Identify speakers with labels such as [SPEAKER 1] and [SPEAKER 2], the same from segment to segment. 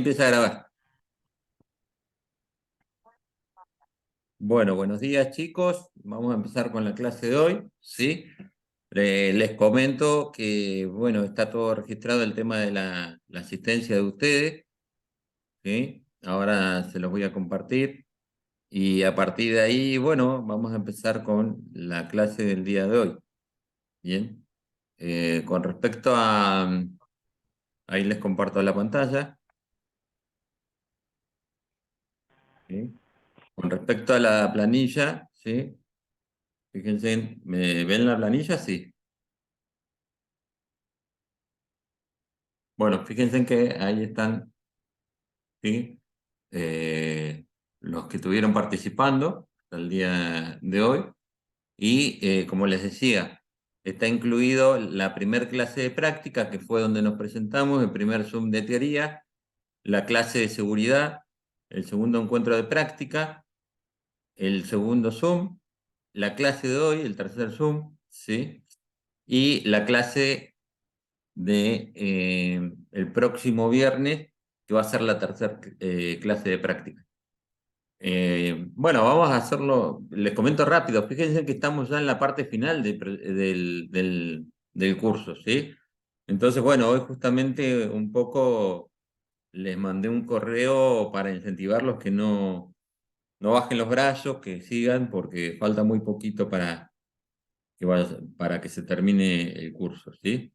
[SPEAKER 1] Empieza a grabar. Bueno, buenos días chicos. Vamos a empezar con la clase de hoy, ¿sí? Les comento que, bueno, está todo registrado el tema de la asistencia de ustedes, ¿sí? Ahora se los voy a compartir y a partir de ahí, bueno, vamos a empezar con la clase del día de hoy, ¿bien? Con respecto a... Ahí les comparto la pantalla, ¿sí? Con respecto a la planilla, ¿sí? Fíjense, ¿me ven la planilla? Sí. Bueno, fíjense que ahí están, ¿sí? Los que estuvieron participando hasta el día de hoy. Y como les decía, está incluido la primer clase de práctica, que fue donde nos presentamos, el primer Zoom de teoría, la clase de seguridad, el segundo encuentro de práctica, el segundo Zoom, la clase de hoy, el tercer Zoom, ¿sí? Y la clase de el próximo viernes, que va a ser la tercera clase de práctica. Bueno, vamos a hacerlo, les comento rápido, fíjense que estamos ya en la parte final del curso, ¿sí? Entonces, bueno, hoy justamente un poco les mandé un correo para incentivarlos que no bajen los brazos, que sigan, porque falta muy poquito para que se termine el curso, ¿sí?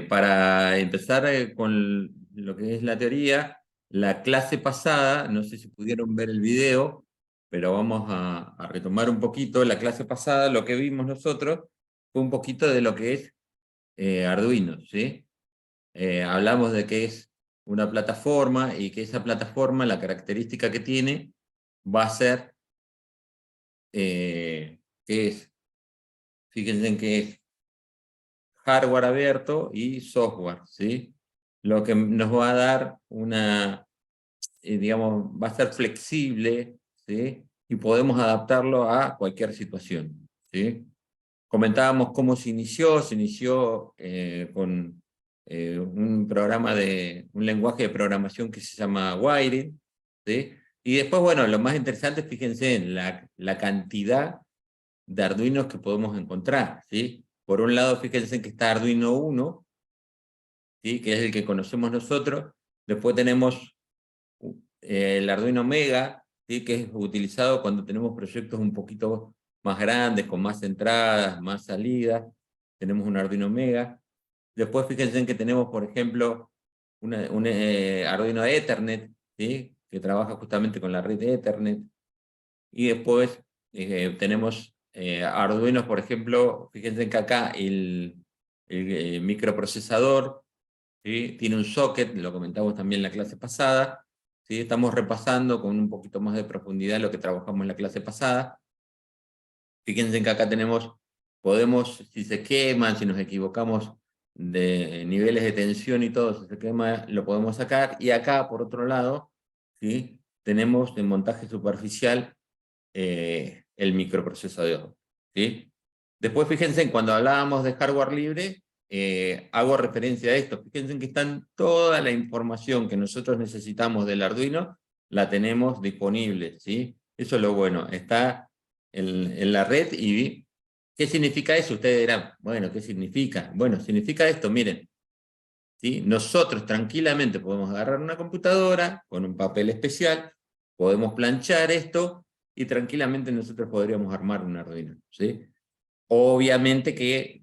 [SPEAKER 1] Para empezar con lo que es la teoría, la clase pasada, no sé si pudieron ver el video, pero vamos a retomar un poquito. La clase pasada, lo que vimos nosotros fue un poquito de lo que es Arduino, ¿sí? Hablamos de que es una plataforma y que esa plataforma, la característica que tiene, va a ser, que es, fíjense en que es hardware abierto y software, ¿sí? Lo que nos va a dar digamos, va a ser flexible, ¿sí? Y podemos adaptarlo a cualquier situación, ¿sí? Comentábamos cómo se inició con un lenguaje de programación que se llama Wiring, ¿sí? Y después, bueno, lo más interesante, fíjense en la cantidad de Arduinos que podemos encontrar, ¿sí? Por un lado, fíjense que está Arduino 1, ¿sí? Que es el que conocemos nosotros. Después tenemos el Arduino Mega, ¿sí? Que es utilizado cuando tenemos proyectos un poquito más grandes, con más entradas, más salidas. Tenemos un Arduino Mega. Después fíjense que tenemos, por ejemplo, un Arduino Ethernet, ¿sí? Que trabaja justamente con la red de Ethernet. Y después tenemos Arduinos, por ejemplo, fíjense que acá el microprocesador, ¿sí? Tiene un socket, lo comentamos también en la clase pasada, ¿sí? Estamos repasando con un poquito más de profundidad lo que trabajamos en la clase pasada. Fíjense que acá podemos, si se queman, si nos equivocamos de niveles de tensión y todo, si se quema, lo podemos sacar. Y acá, por otro lado, ¿sí? Tenemos en montaje superficial el microprocesador, ¿sí? Después fíjense, cuando hablábamos de hardware libre, hago referencia a esto. Fíjense que están toda la información que nosotros necesitamos del Arduino, la tenemos disponible, ¿sí? Eso es lo bueno, está en la red. ¿Y qué significa eso? Ustedes dirán, bueno, ¿qué significa? Bueno, significa esto, miren, ¿sí? Nosotros tranquilamente podemos agarrar una computadora con un papel especial, podemos planchar esto y tranquilamente nosotros podríamos armar un Arduino, ¿sí? Obviamente que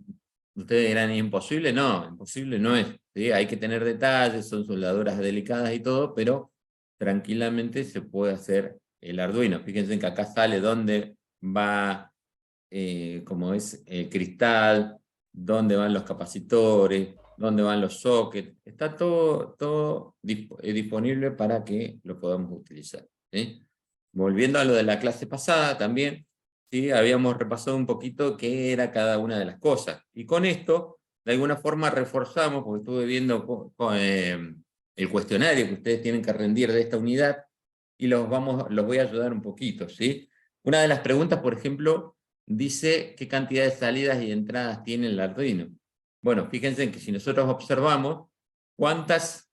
[SPEAKER 1] ustedes dirán, imposible, no, imposible no es, ¿sí? Hay que tener detalles, son soldaduras delicadas y todo, pero tranquilamente se puede hacer el Arduino. Fíjense que acá sale dónde va, como es el cristal, dónde van los capacitores, dónde van los sockets. Está todo disponible para que lo podamos utilizar, ¿sí? Volviendo a lo de la clase pasada también, ¿sí? Habíamos repasado un poquito qué era cada una de las cosas. Y con esto, de alguna forma reforzamos, porque estuve viendo el cuestionario que ustedes tienen que rendir de esta unidad, y los voy a ayudar un poquito, ¿sí? Una de las preguntas, por ejemplo, dice qué cantidad de salidas y entradas tiene el Arduino. Bueno, fíjense que si nosotros observamos cuántas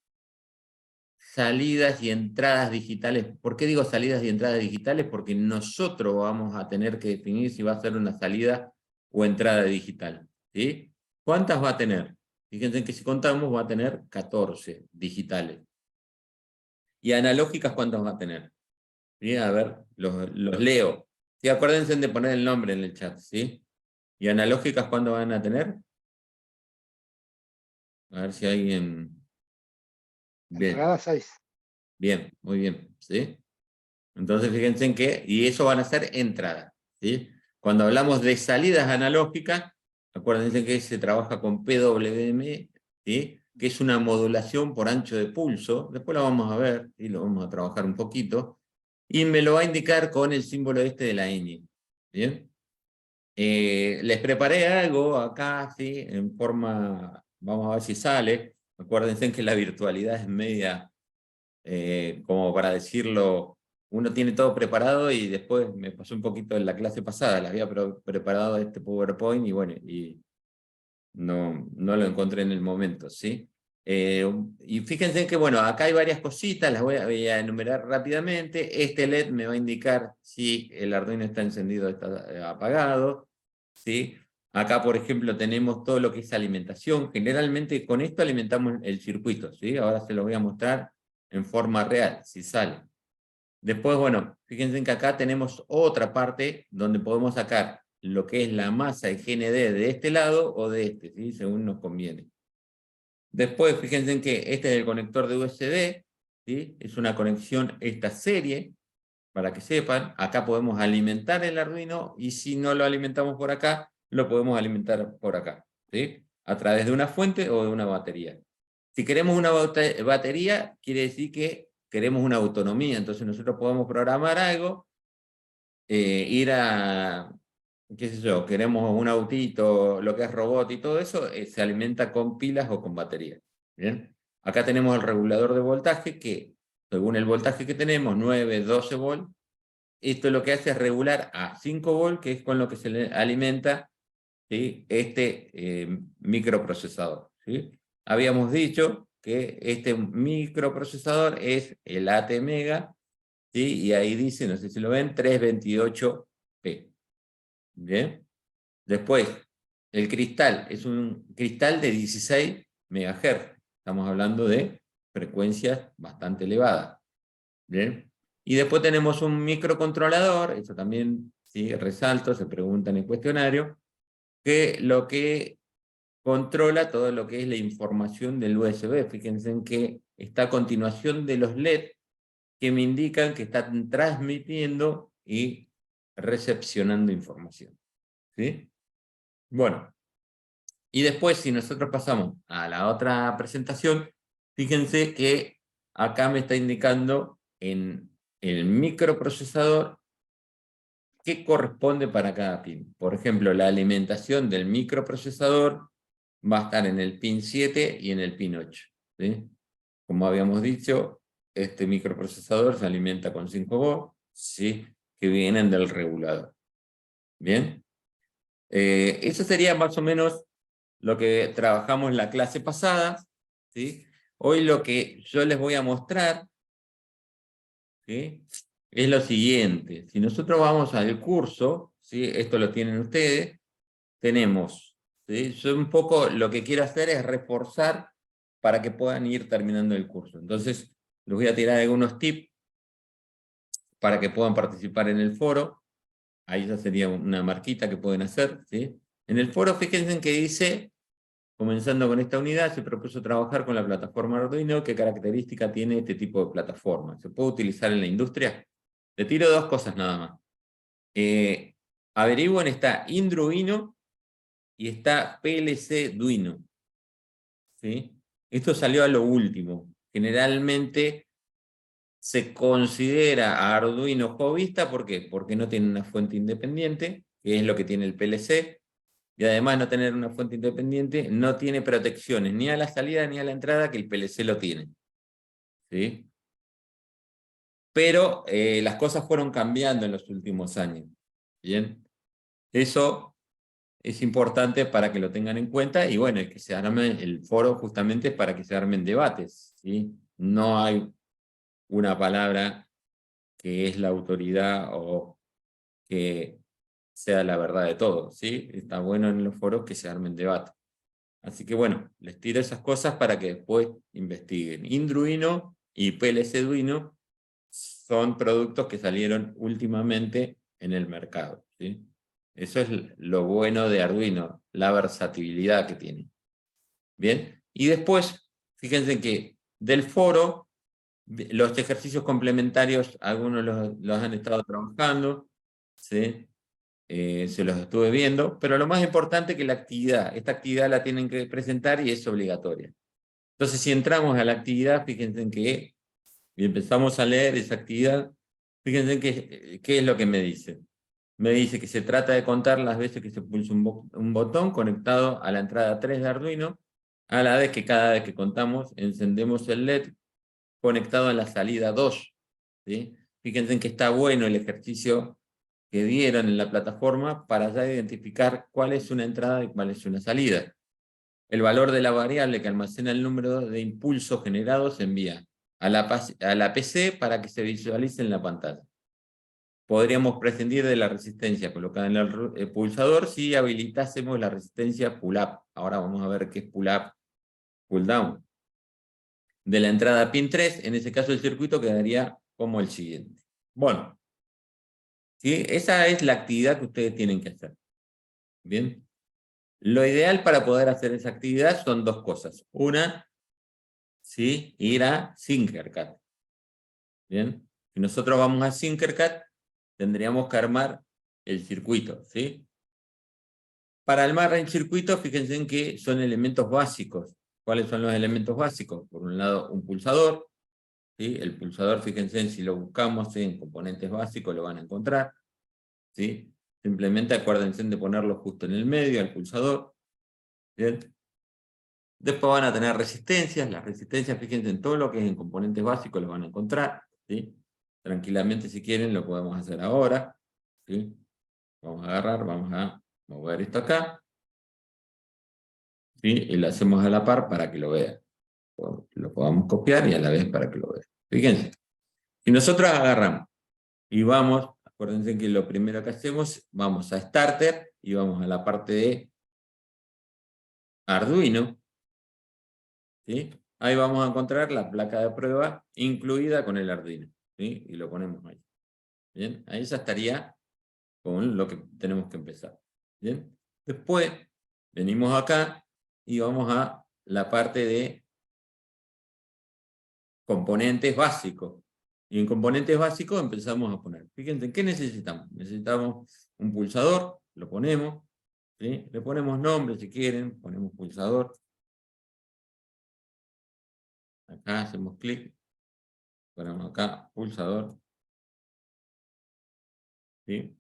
[SPEAKER 1] salidas y entradas digitales. ¿Por qué digo salidas y entradas digitales? Porque nosotros vamos a tener que definir si va a ser una salida o entrada digital, ¿sí? ¿Cuántas va a tener? Fíjense que si contamos va a tener 14 digitales. ¿Y analógicas cuántas va a tener? ¿Sí? A ver, los leo. ¿Sí? Acuérdense de poner el nombre en el chat, ¿sí? ¿Y analógicas cuántas van a tener? A ver si alguien... Bien,
[SPEAKER 2] Entrada 6.
[SPEAKER 1] bien, muy bien, ¿sí? Entonces fíjense en que, y eso van a ser entradas, ¿sí? Cuando hablamos de salidas analógicas, acuérdense que se trabaja con PWM, ¿sí? Que es una modulación por ancho de pulso, después lo vamos a ver, y lo vamos a trabajar un poquito, y me lo va a indicar con el símbolo este de la ñ, ¿bien? Les preparé algo acá, ¿sí? En forma, vamos a ver si sale, acuérdense que la virtualidad es media, como para decirlo, uno tiene todo preparado y después me pasó un poquito en la clase pasada, le había preparado este PowerPoint y bueno, y no lo encontré en el momento, ¿sí? Y fíjense que, bueno, acá hay varias cositas, las voy a enumerar rápidamente. Este LED me va a indicar si el Arduino está encendido o está apagado, ¿sí? Acá, por ejemplo, tenemos todo lo que es alimentación. Generalmente con esto alimentamos el circuito, ¿sí? Ahora se lo voy a mostrar en forma real, si sale. Después, bueno, fíjense que acá tenemos otra parte donde podemos sacar lo que es la masa y GND de este lado o de este, ¿sí? Según nos conviene. Después, fíjense en que este es el conector de USB, ¿sí? Es una conexión esta serie, para que sepan. Acá podemos alimentar el Arduino y si no lo alimentamos por acá, lo podemos alimentar por acá, ¿sí? A través de una fuente o de una batería. Si queremos una batería, quiere decir que queremos una autonomía, entonces nosotros podemos programar algo, ir a, qué sé yo, queremos un autito, lo que es robot y todo eso, se alimenta con pilas o con batería. ¿Bien? Acá tenemos el regulador de voltaje que, según el voltaje que tenemos, 9, 12 volts, esto lo que hace es regular a 5 volts, que es con lo que se le alimenta, ¿sí? Este microprocesador, ¿sí? Habíamos dicho que este microprocesador es el ATmega, ¿sí? Y ahí dice, no sé si lo ven, 328P. ¿Bien? Después, el cristal es un cristal de 16 MHz. Estamos hablando de frecuencias bastante elevadas. ¿Bien? Y después tenemos un microcontrolador, eso también, ¿sí? Resalto, se pregunta en el cuestionario, que lo que controla todo lo que es la información del USB. Fíjense en que está a continuación de los LED que me indican que están transmitiendo y recepcionando información, ¿sí? Bueno, y después si nosotros pasamos a la otra presentación, fíjense que acá me está indicando en el microprocesador qué corresponde para cada pin. Por ejemplo, la alimentación del microprocesador va a estar en el pin 7 y en el pin 8. ¿Sí? Como habíamos dicho, este microprocesador se alimenta con 5 volts, ¿sí? Que vienen del regulador. ¿Bien? Eso sería más o menos lo que trabajamos en la clase pasada, ¿sí? Hoy lo que yo les voy a mostrar, ¿sí? Es lo siguiente. Si nosotros vamos al curso, ¿sí? Esto lo tienen ustedes, tenemos, ¿sí? Yo un poco lo que quiero hacer es reforzar para que puedan ir terminando el curso. Entonces, les voy a tirar algunos tips para que puedan participar en el foro. Ahí ya sería una marquita que pueden hacer, ¿sí? En el foro, fíjense que dice, comenzando con esta unidad, se propuso trabajar con la plataforma Arduino. ¿Qué característica tiene este tipo de plataforma? ¿Se puede utilizar en la industria? Le tiro dos cosas nada más. Averigüen, está Indruino y está PLC Duino, ¿sí? Esto salió a lo último. Generalmente se considera a Arduino jovista, ¿por qué? Porque no tiene una fuente independiente, que es lo que tiene el PLC, y además no tener una fuente independiente, no tiene protecciones ni a la salida ni a la entrada, que el PLC lo tiene, ¿sí? Pero las cosas fueron cambiando en los últimos años, ¿bien? Eso es importante para que lo tengan en cuenta, y bueno, que se arme el foro justamente para que se armen debates, ¿sí? No hay una palabra que es la autoridad o que sea la verdad de todo, ¿sí? Está bueno en los foros que se armen debate. Así que bueno, les tiro esas cosas para que después investiguen. Indruino y PLCduino son productos que salieron últimamente en el mercado, ¿sí? Eso es lo bueno de Arduino, la versatilidad que tiene. Bien, y después, fíjense que del foro, los ejercicios complementarios, algunos los han estado trabajando, ¿sí? Se los estuve viendo, pero lo más importante es que la actividad, esta actividad la tienen que presentar y es obligatoria. Entonces, si entramos a la actividad, fíjense en que, y empezamos a leer esa actividad, fíjense en qué es lo que me dice. Me dice que se trata de contar las veces que se pulsa un botón conectado a la entrada 3 de Arduino, a la vez que cada vez que contamos, encendemos el LED conectado en la salida 2. ¿Sí? Fíjense en que está bueno el ejercicio que dieron en la plataforma para ya identificar cuál es una entrada y cuál es una salida. El valor de la variable que almacena el número de impulsos generados se envía a la PC para que se visualice en la pantalla. Podríamos prescindir de la resistencia colocada en el pulsador si habilitásemos la resistencia pull-up. Ahora vamos a ver qué es pull-up, pull-down. De la entrada pin 3, en ese caso el circuito quedaría como el siguiente. Bueno, ¿sí? Esa es la actividad que ustedes tienen que hacer. Bien. Lo ideal para poder hacer esa actividad son dos cosas. Una, ¿sí? Ir a Tinkercad. Bien. Si nosotros vamos a Tinkercad, tendríamos que armar el circuito, ¿sí? Para armar el circuito, fíjense en que son elementos básicos. ¿Cuáles son los elementos básicos? Por un lado, un pulsador, ¿sí? El pulsador, fíjense en si lo buscamos en componentes básicos, lo van a encontrar, ¿sí? Simplemente acuérdense de ponerlo justo en el medio, al pulsador. ¿Bien? Después van a tener resistencias. Las resistencias, fíjense en todo lo que es en componentes básicos, lo van a encontrar, ¿sí? Tranquilamente, si quieren, lo podemos hacer ahora, ¿sí? Vamos a agarrar, vamos a mover esto acá, ¿sí? Y lo hacemos a la par para que lo vean. Lo podamos copiar y a la vez para que lo vean. Fíjense. Y nosotros agarramos y vamos, acuérdense que lo primero que hacemos, vamos a Starter y vamos a la parte de Arduino, ¿sí? Ahí vamos a encontrar la placa de prueba incluida con el Arduino, ¿sí? Y lo ponemos ahí. ¿Bien? Ahí ya estaría con lo que tenemos que empezar. ¿Bien? Después venimos acá y vamos a la parte de componentes básicos. Y en componentes básicos empezamos a poner. Fíjense, ¿qué necesitamos? Necesitamos un pulsador, lo ponemos, ¿sí? Le ponemos nombre si quieren, ponemos pulsador. Acá hacemos clic, ponemos acá pulsador. ¿Sí?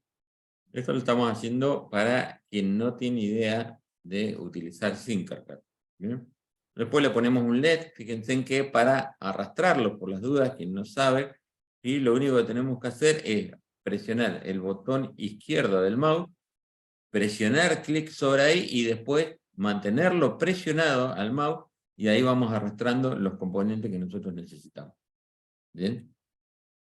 [SPEAKER 1] Esto lo estamos haciendo para quien no tiene idea de utilizar Tinkercad. ¿Bien? Después le ponemos un LED, fíjense en que para arrastrarlo, por las dudas, quien no sabe, y lo único que tenemos que hacer es presionar el botón izquierdo del mouse, presionar clic sobre ahí y después mantenerlo presionado al mouse y ahí vamos arrastrando los componentes que nosotros necesitamos. ¿Bien?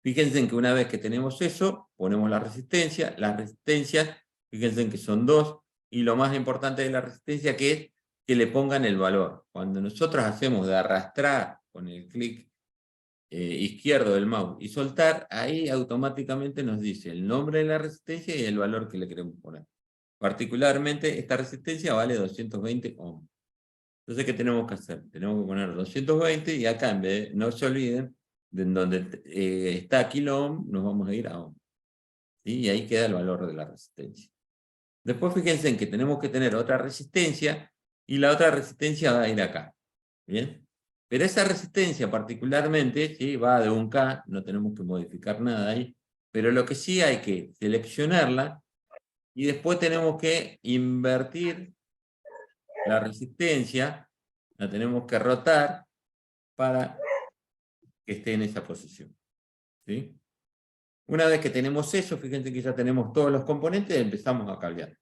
[SPEAKER 1] Fíjense en que una vez que tenemos eso, ponemos la resistencia. Las resistencias, fíjense en que son dos, y lo más importante de la resistencia que es que le pongan el valor. Cuando nosotros hacemos de arrastrar con el clic izquierdo del mouse y soltar, ahí automáticamente nos dice el nombre de la resistencia y el valor que le queremos poner. Particularmente, esta resistencia vale 220 ohms. Entonces, ¿qué tenemos que hacer? Tenemos que poner 220 y acá, en vez de, no se olviden, de donde está kilo ohm, nos vamos a ir a ohm. ¿Sí? Y ahí queda el valor de la resistencia. Después fíjense en que tenemos que tener otra resistencia y la otra resistencia va a ir acá. ¿Bien? Pero esa resistencia particularmente, ¿sí? Va de 1K, no tenemos que modificar nada ahí, pero lo que sí hay que seleccionarla y después tenemos que invertir la resistencia, la tenemos que rotar para que esté en esa posición. ¿Sí? Una vez que tenemos eso, fíjense que ya tenemos todos los componentes y empezamos a cablear.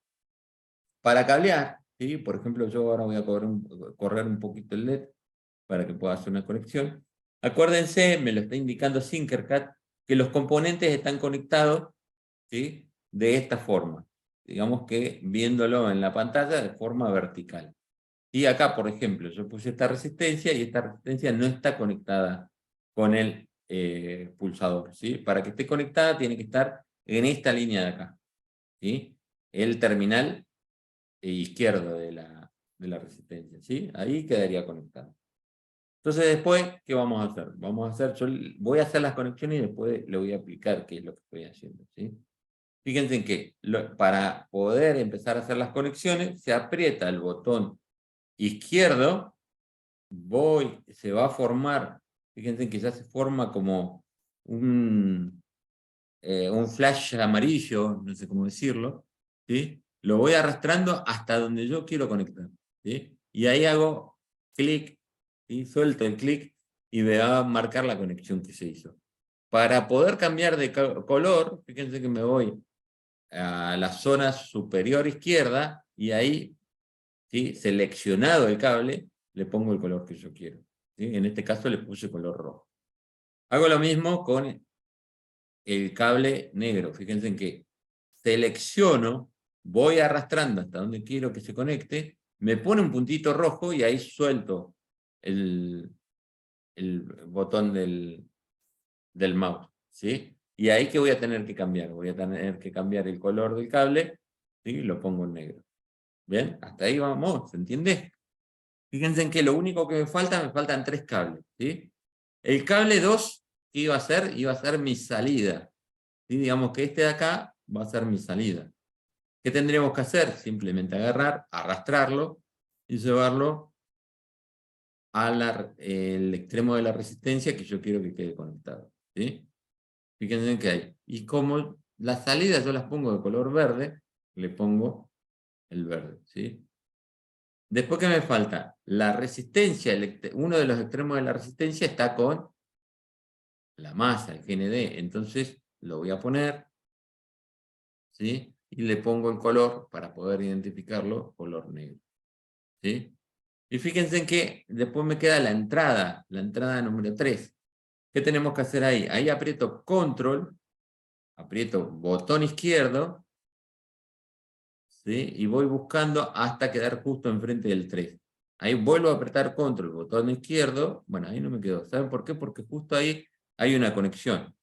[SPEAKER 1] Para cablear, ¿sí? Por ejemplo, yo ahora voy a correr un poquito el LED para que pueda hacer una conexión. Acuérdense, me lo está indicando Tinkercad, que los componentes están conectados, ¿sí?, de esta forma. Digamos que viéndolo en la pantalla de forma vertical. Y acá, por ejemplo, yo puse esta resistencia y esta resistencia no está conectada con el pulsador, ¿sí? Para que esté conectada tiene que estar en esta línea de acá, ¿sí? El terminal izquierdo de la resistencia, ¿sí? Ahí quedaría conectado. Entonces después, ¿qué vamos a hacer? Vamos a hacer, yo voy a hacer las conexiones y después le voy a explicar qué es lo que estoy haciendo, ¿sí? Fíjense en que para poder empezar a hacer las conexiones, se aprieta el botón izquierdo, se va a formar, fíjense que ya se forma como un flash amarillo, no sé cómo decirlo, ¿sí? Lo voy arrastrando hasta donde yo quiero conectar, ¿sí? Y ahí hago clic, ¿sí? Suelto el clic y me va a marcar la conexión que se hizo. Para poder cambiar de color, fíjense que me voy a la zona superior izquierda y ahí, ¿sí?, seleccionado el cable, le pongo el color que yo quiero, ¿sí? En este caso le puse color rojo. Hago lo mismo con el cable negro. Fíjense en que selecciono, voy arrastrando hasta donde quiero que se conecte, me pone un puntito rojo y ahí suelto el botón del mouse, ¿sí? Y ahí que voy a tener que cambiar, voy a tener que cambiar el color del cable, ¿sí? Lo pongo en negro. ¿Bien? Hasta ahí vamos, ¿se entiende? Fíjense en que lo único que me faltan 3 cables, ¿sí? El cable 2, ¿qué iba a ser? Iba a ser mi salida, ¿sí? Digamos que este de acá va a ser mi salida. ¿Qué tendríamos que hacer? Simplemente agarrar, arrastrarlo y llevarlo al extremo de la resistencia que yo quiero que quede conectado, ¿sí? Fíjense que hay. Y como las salidas yo las pongo de color verde, le pongo el verde, ¿sí? Después, ¿qué me falta? La resistencia, uno de los extremos de la resistencia está con la masa, el GND. Entonces lo voy a poner, ¿sí? Y le pongo el color para poder identificarlo, color negro, ¿sí? Y fíjense en que después me queda la entrada número 3. ¿Qué tenemos que hacer ahí? Ahí aprieto control, aprieto botón izquierdo, ¿sí? Y voy buscando hasta quedar justo enfrente del 3. Ahí vuelvo a apretar control, botón izquierdo, bueno, ahí no me quedó. ¿Saben por qué? Porque justo ahí hay una conexión.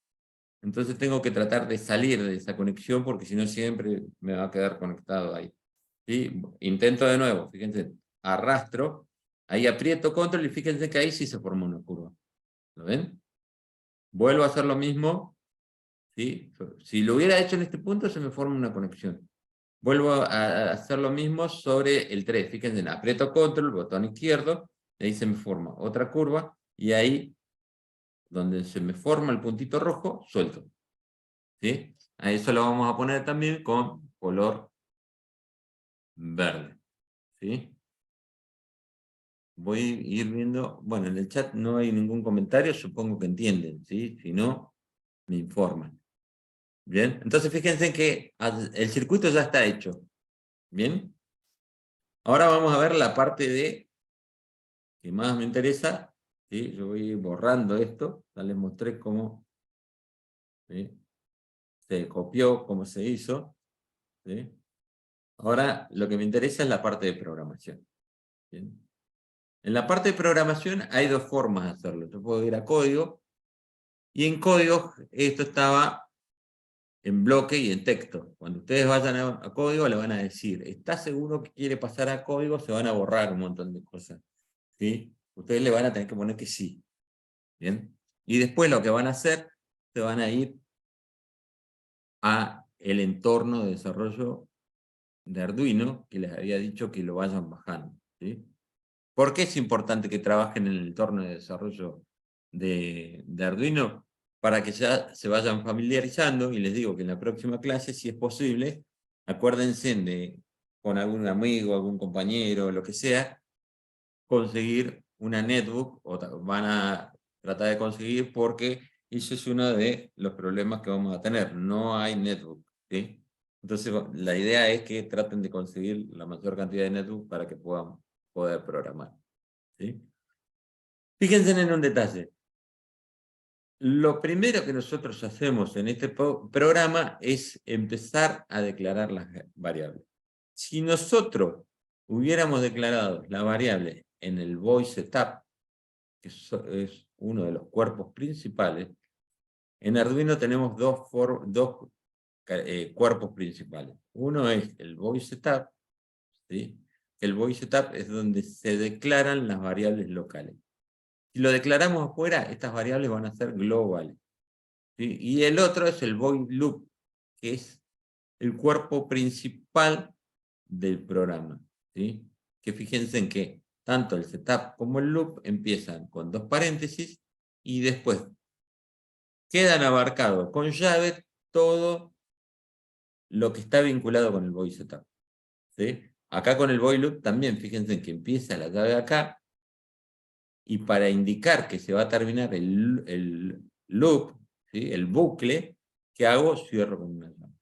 [SPEAKER 1] Entonces tengo que tratar de salir de esa conexión porque si no siempre me va a quedar conectado ahí, ¿sí? Intento de nuevo, fíjense, arrastro, ahí aprieto control y fíjense que ahí sí se formó una curva. ¿Lo ven? Vuelvo a hacer lo mismo, ¿sí? Si lo hubiera hecho en este punto se me forma una conexión. Vuelvo a hacer lo mismo sobre el 3. Fíjense, aprieto control, botón izquierdo, y ahí se me forma otra curva, y ahí, donde se me forma el puntito rojo, suelto, ¿sí? A eso lo vamos a poner también con color verde, ¿sí? Voy a ir viendo, bueno, en el chat no hay ningún comentario, supongo que entienden, ¿sí? Si no, me informan. Bien, entonces fíjense que el circuito ya está hecho. Bien, ahora vamos a ver la parte que más me interesa, ¿sí? Yo voy borrando esto, ya les mostré cómo, ¿sí?, se copió, cómo se hizo, ¿sí? Ahora lo que me interesa es la parte de programación. ¿Bien? En la parte de programación hay dos formas de hacerlo. Yo puedo ir a código, y en código esto estaba en bloque y en texto. Cuando ustedes vayan a código le van a decir, ¿está seguro que quiere pasar a código? Se van a borrar un montón de cosas, ¿sí? Ustedes le van a tener que poner que sí. ¿Bien? Y después lo que van a hacer, se van a ir a el entorno de desarrollo de Arduino, que les había dicho que lo vayan bajando, ¿sí? ¿Por qué es importante que trabajen en el entorno de desarrollo de Arduino? Para que ya se vayan familiarizando, y les digo que en la próxima clase, si es posible, acuérdense de, con algún amigo, algún compañero, lo que sea, conseguir una netbook, o van a tratar de conseguir porque ese es uno de los problemas que vamos a tener, no hay netbook, ¿sí? Entonces la idea es que traten de conseguir la mayor cantidad de netbook para que puedan poder programar, ¿sí? Fíjense en un detalle. Lo primero que nosotros hacemos en este programa es empezar a declarar las variables. Si nosotros hubiéramos declarado la variable en el void setup, que es uno de los cuerpos principales, en Arduino tenemos dos cuerpos principales. Uno es el void setup, ¿sí? El void setup es donde se declaran las variables locales. Si lo declaramos afuera, estas variables van a ser globales, ¿sí? Y el otro es el void loop, que es el cuerpo principal del programa, ¿sí? Que fíjense en que tanto el setup como el loop empiezan con dos paréntesis y después quedan abarcados con llave todo lo que está vinculado con el void setup, ¿sí? Acá con el void loop también fíjense en que empieza la llave acá y para indicar que se va a terminar el loop, ¿sí? El bucle, ¿qué hago? Cierro con una llave.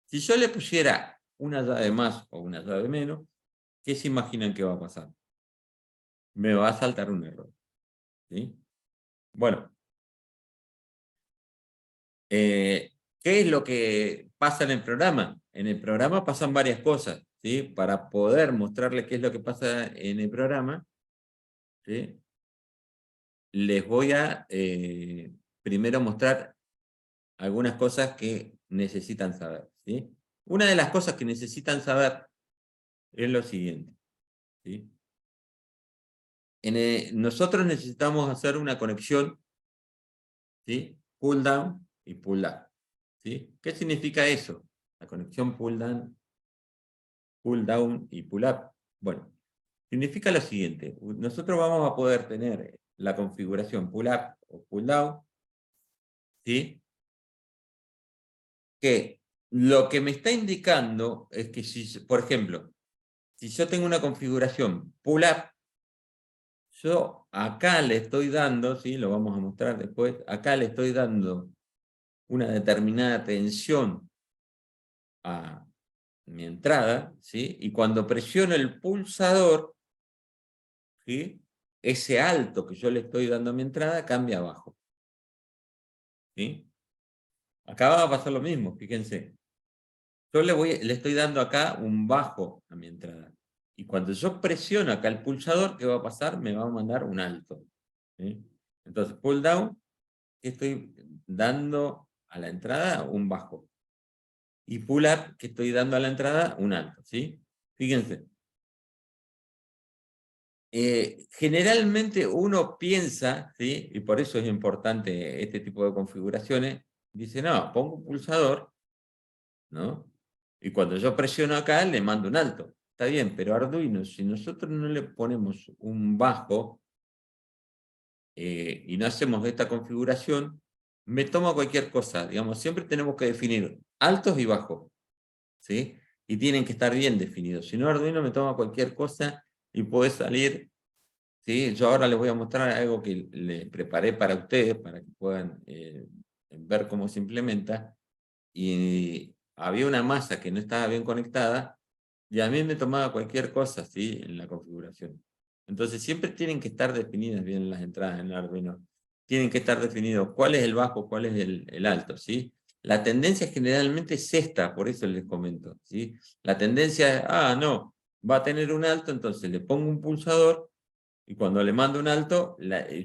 [SPEAKER 1] Si yo le pusiera una llave más o una llave menos, ¿qué se imaginan que va a pasar? Me va a saltar un error, ¿sí? Bueno, ¿qué es lo que pasa en el programa? En el programa pasan varias cosas, ¿sí? Para poder mostrarles qué es lo que pasa en el programa, ¿sí? Les voy a primero mostrar algunas cosas que necesitan saber, ¿sí? Una de las cosas que necesitan saber es lo siguiente, ¿sí? Nosotros necesitamos hacer una conexión, ¿sí? Pull down y pull up, ¿sí? ¿Qué significa eso? La conexión pull down y pull up. Bueno, significa lo siguiente. Nosotros vamos a poder tener la configuración pull up o pull down, ¿sí? Que lo que me está indicando es que si, por ejemplo, si yo tengo una configuración pull up, yo acá le estoy dando, ¿sí? Lo vamos a mostrar después, acá le estoy dando una determinada tensión a mi entrada, ¿sí? Y cuando presiono el pulsador, ¿sí? Ese alto que yo le estoy dando a mi entrada cambia a bajo, ¿sí? Acá va a pasar lo mismo, fíjense. Yo le estoy dando acá un bajo a mi entrada. Y cuando yo presiono acá el pulsador, ¿qué va a pasar? Me va a mandar un alto, ¿sí? Entonces, pull down, ¿qué estoy dando a la entrada? Un bajo. Y pull up, que estoy dando a la entrada un alto, ¿sí? Fíjense. Generalmente uno piensa, ¿sí? Y por eso es importante este tipo de configuraciones, dice, no, pongo un pulsador, ¿no? Y cuando yo presiono acá, le mando un alto. Está bien, pero Arduino, si nosotros no le ponemos un bajo y no hacemos esta configuración, me toma cualquier cosa. Digamos, siempre tenemos que definir altos y bajos, ¿sí? Y tienen que estar bien definidos. Si no, Arduino me toma cualquier cosa y puede salir, ¿sí? Yo ahora les voy a mostrar algo que les preparé para ustedes, para que puedan ver cómo se implementa. Y había una masa que no estaba bien conectada, y a mí me tomaba cualquier cosa, ¿sí? En la configuración. Entonces siempre tienen que estar definidas bien las entradas en el Arduino. Tienen que estar definidos cuál es el bajo, cuál es el alto, ¿sí? La tendencia generalmente es esta, por eso les comento, ¿sí? La tendencia es, no, va a tener un alto, entonces le pongo un pulsador, y cuando le mando un alto,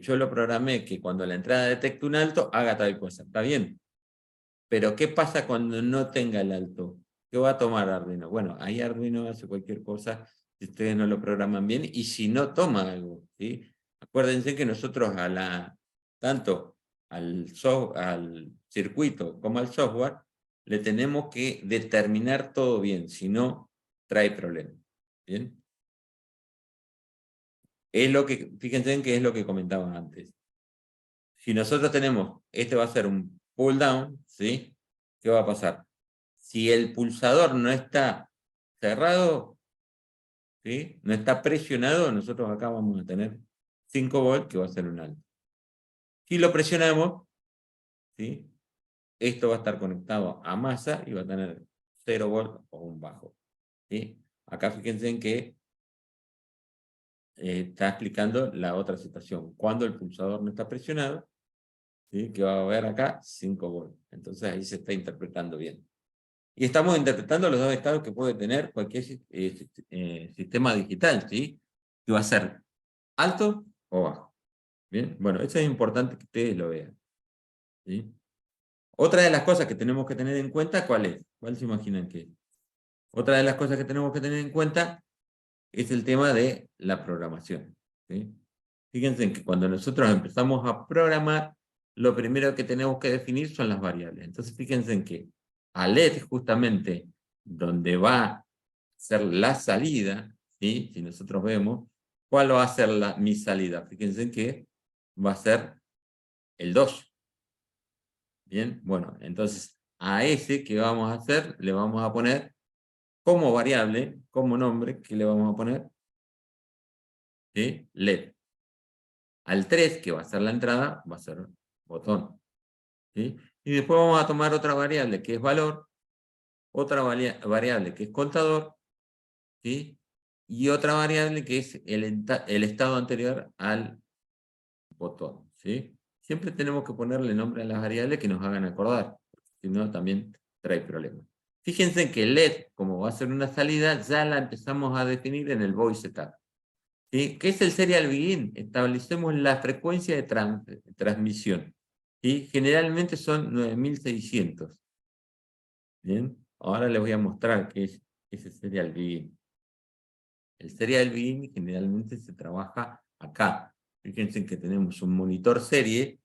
[SPEAKER 1] yo lo programé que cuando la entrada detecte un alto, haga tal cosa. ¿Está bien? Pero ¿qué pasa cuando no tenga el alto? ¿Qué va a tomar Arduino? Bueno, ahí Arduino hace cualquier cosa si ustedes no lo programan bien y si no toma algo, ¿sí? Acuérdense que nosotros tanto al circuito como al software le tenemos que determinar todo bien, si no, trae problemas. ¿Bien? Es lo que, fíjense en que es lo que comentaba antes. Si nosotros tenemos, este va a ser un pull down, ¿sí? ¿Qué va a pasar? Si el pulsador no está cerrado, ¿sí? No está presionado, nosotros acá vamos a tener 5 volts, que va a ser un alto. Si lo presionamos, ¿sí? Esto va a estar conectado a masa y va a tener 0 volts o un bajo, ¿sí? Acá fíjense en que está explicando la otra situación. Cuando el pulsador no está presionado, ¿sí? Que va a haber acá 5 volts. Entonces ahí se está interpretando bien. Y estamos interpretando los dos estados que puede tener cualquier sistema digital, ¿sí? Que va a ser alto o bajo. Bien, bueno, eso es importante que ustedes lo vean, ¿sí? Otra de las cosas que tenemos que tener en cuenta, ¿cuál es? ¿Cuál se imaginan que es? Otra de las cosas que tenemos que tener en cuenta es el tema de la programación, ¿sí? Fíjense que cuando nosotros empezamos a programar, lo primero que tenemos que definir son las variables. Entonces fíjense en que a LED justamente donde va a ser la salida, ¿sí? Si nosotros vemos, ¿cuál va a ser mi salida? Fíjense en que va a ser el 2. Bien, bueno, entonces a ese que vamos a hacer le vamos a poner como variable, como nombre, ¿qué le vamos a poner? ¿Sí? LED. Al 3, que va a ser la entrada, va a ser botón. ¿Sí? Y después vamos a tomar otra variable que es valor, otra variable que es contador, ¿sí? Y otra variable que es el estado anterior al botón. ¿Sí? Siempre tenemos que ponerle nombre a las variables que nos hagan acordar, si no también trae problemas. Fíjense que LED, como va a ser una salida, ya la empezamos a definir en el void setup. ¿Sí? ¿Qué es el serial begin? Establecemos la frecuencia de transmisión. ¿Sí? Generalmente son 9600. Bien, ahora les voy a mostrar qué es ese serial begin. El serial begin generalmente se trabaja acá. Fíjense que tenemos un monitor serie,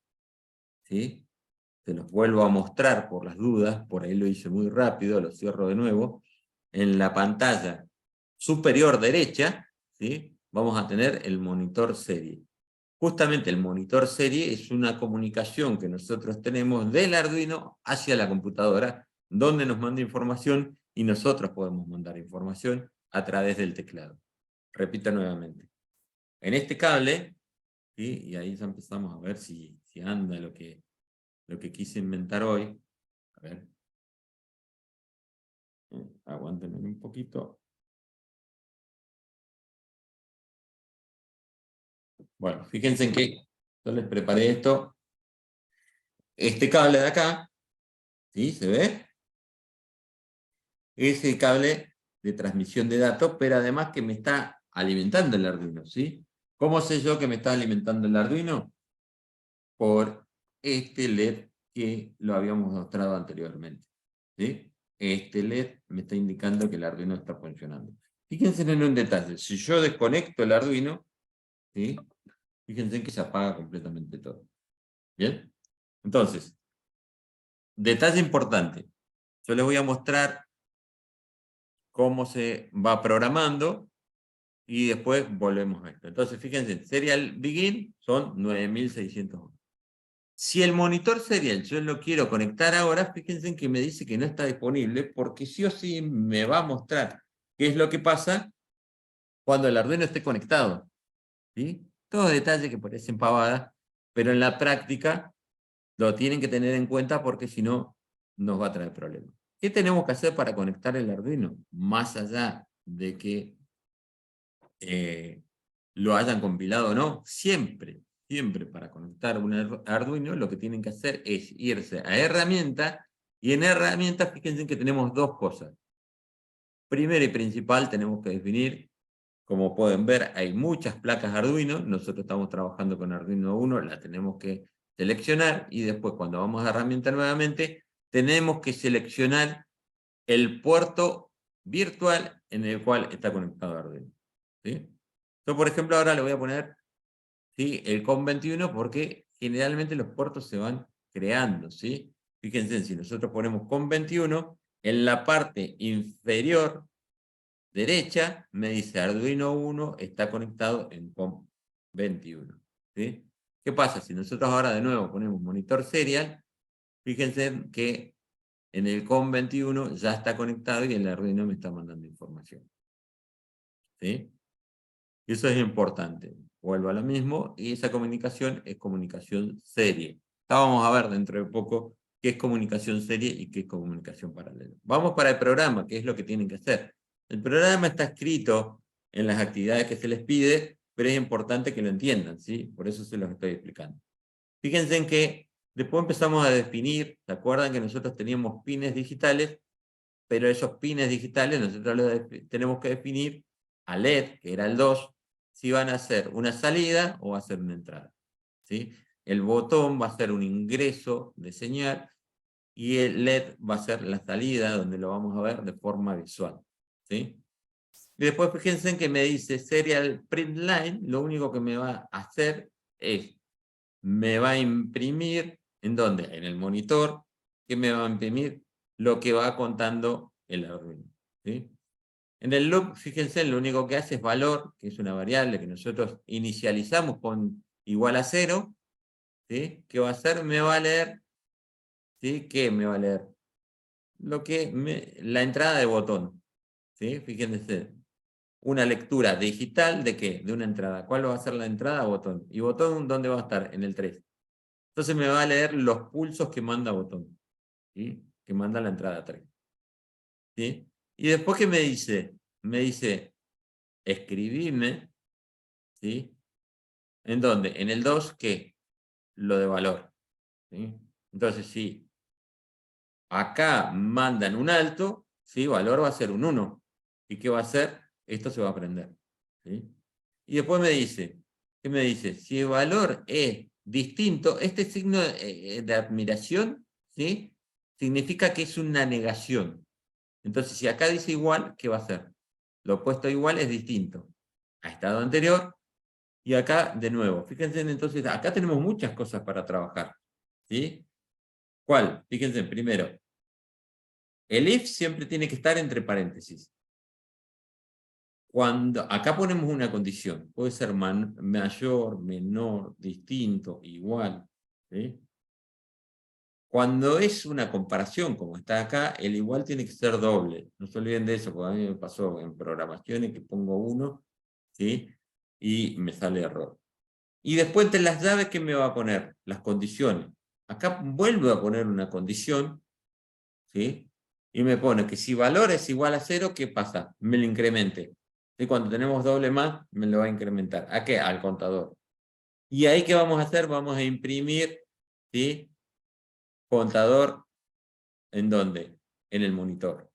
[SPEAKER 1] ¿sí? Se los vuelvo a mostrar por las dudas, por ahí lo hice muy rápido, lo cierro de nuevo. En la pantalla superior derecha, ¿sí? Vamos a tener el monitor serie. Justamente el monitor serie es una comunicación que nosotros tenemos del Arduino hacia la computadora, donde nos manda información y nosotros podemos mandar información a través del teclado. Repito nuevamente. En este cable, ¿sí? Y ahí ya empezamos a ver si anda lo que quise inventar hoy. A ver. Aguántenme un poquito. Bueno, fíjense en que yo les preparé esto. Este cable de acá, ¿sí? ¿Se ve? Es el cable de transmisión de datos, pero además que me está alimentando el Arduino, ¿sí? ¿Cómo sé yo que me está alimentando el Arduino? Por este LED que lo habíamos mostrado anteriormente, ¿sí? Este LED me está indicando que el Arduino está funcionando. Fíjense en un detalle, si yo desconecto el Arduino, ¿sí? Fíjense que se apaga completamente todo. ¿Bien? Entonces, detalle importante. Yo les voy a mostrar cómo se va programando y después volvemos a esto. Entonces, fíjense, serial begin son 9600. Si el monitor serial yo lo quiero conectar ahora, fíjense que me dice que no está disponible porque sí o sí me va a mostrar qué es lo que pasa cuando el Arduino esté conectado. ¿Sí? Todos detalles que parecen pavadas, pero en la práctica lo tienen que tener en cuenta porque si no, nos va a traer problemas. ¿Qué tenemos que hacer para conectar el Arduino? Más allá de que lo hayan compilado o no, siempre para conectar un Arduino, lo que tienen que hacer es irse a herramientas, y en herramientas fíjense que tenemos dos cosas. Primero y principal tenemos que definir, como pueden ver, hay muchas placas Arduino, nosotros estamos trabajando con Arduino 1, la tenemos que seleccionar, y después cuando vamos a herramienta nuevamente, tenemos que seleccionar el puerto virtual en el cual está conectado Arduino. ¿Sí? Yo, por ejemplo, ahora le voy a poner, ¿sí?, el COM21 porque generalmente los puertos se van creando. ¿Sí? Fíjense, si nosotros ponemos COM21, en la parte inferior derecha me dice Arduino 1 está conectado en COM21. ¿Sí? ¿Qué pasa? Si nosotros ahora de nuevo ponemos monitor serial, fíjense que en el COM21 ya está conectado y el Arduino me está mandando información. ¿Sí? Y eso es importante. Vuelvo a lo mismo, y esa comunicación es comunicación serie. Ya vamos a ver dentro de poco qué es comunicación serie y qué es comunicación paralela. Vamos para el programa, qué es lo que tienen que hacer. El programa está escrito en las actividades que se les pide, pero es importante que lo entiendan, ¿sí? Por eso se los estoy explicando. Fíjense en que Después empezamos a definir, ¿se acuerdan que nosotros teníamos pines digitales? Pero esos pines digitales nosotros tenemos que definir a LED, que era el 2, si van a ser una salida o va a ser una entrada. ¿Sí? El botón va a ser un ingreso de señal y el LED va a ser la salida, donde lo vamos a ver de forma visual. ¿Sí? Y después fíjense en que me dice Serial Print Line, lo único que me va a hacer es, me va a imprimir, ¿en dónde? En el monitor, que me va a imprimir lo que va contando el Arduino. ¿Sí? En el loop, fíjense, lo único que hace es valor, que es una variable que nosotros inicializamos con igual a 0, ¿sí? ¿Qué va a hacer? Me va a leer, ¿sí? ¿Qué me va a leer? La entrada de botón, ¿sí? Fíjense, una lectura digital ¿de qué? De una entrada. ¿Cuál va a ser la entrada? Botón. ¿Y botón dónde va a estar? En el 3. Entonces me va a leer los pulsos que manda botón, ¿sí? Que manda la entrada 3. ¿Sí? Y después, ¿qué me dice? Me dice, escribirme, ¿sí? ¿En dónde? En el 2, ¿qué? Lo de valor. ¿Sí? Entonces, si acá mandan un alto, ¿sí? Valor va a ser un 1. ¿Y qué va a hacer? Esto se va a prender. ¿Sí? Y después me dice, ¿qué me dice? Si el valor es distinto, este signo de admiración, ¿sí? Significa que es una negación. Entonces, si acá dice igual, ¿qué va a hacer? Lo opuesto a igual es distinto. A estado anterior, y acá de nuevo. Fíjense, entonces, acá tenemos muchas cosas para trabajar. ¿Sí? ¿Cuál? Fíjense, primero, el if siempre tiene que estar entre paréntesis. Acá ponemos una condición, puede ser mayor, menor, distinto, igual. ¿Sí? Cuando es una comparación, como está acá, el igual tiene que ser doble. No se olviden de eso, porque a mí me pasó en programaciones que pongo 1, ¿sí? Y me sale error. Y después entre las llaves, ¿qué me va a poner? Las condiciones. Acá vuelvo a poner una condición, ¿sí? Y me pone que si valor es igual a 0, ¿qué pasa? Me lo incremente. ¿Sí? Cuando tenemos doble más, me lo va a incrementar. ¿A qué? Al contador. Y ahí, ¿qué vamos a hacer? Vamos a imprimir, ¿sí? Contador, ¿en dónde? En el monitor.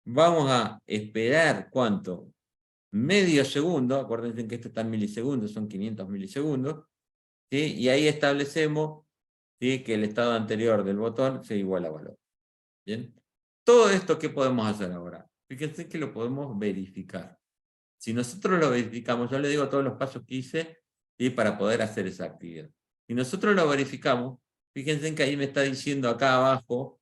[SPEAKER 1] Vamos a esperar, ¿cuánto? Medio segundo, acuérdense que esto está en milisegundos, son 500 milisegundos, ¿sí? Y ahí establecemos, ¿sí? Que el estado anterior del botón sea igual a valor. ¿Bien? Todo esto, ¿qué podemos hacer ahora? Fíjense que lo podemos verificar. Si nosotros lo verificamos, yo le digo todos los pasos que hice, ¿sí? Para poder hacer esa actividad. Si nosotros lo verificamos, fíjense que ahí me está diciendo acá abajo,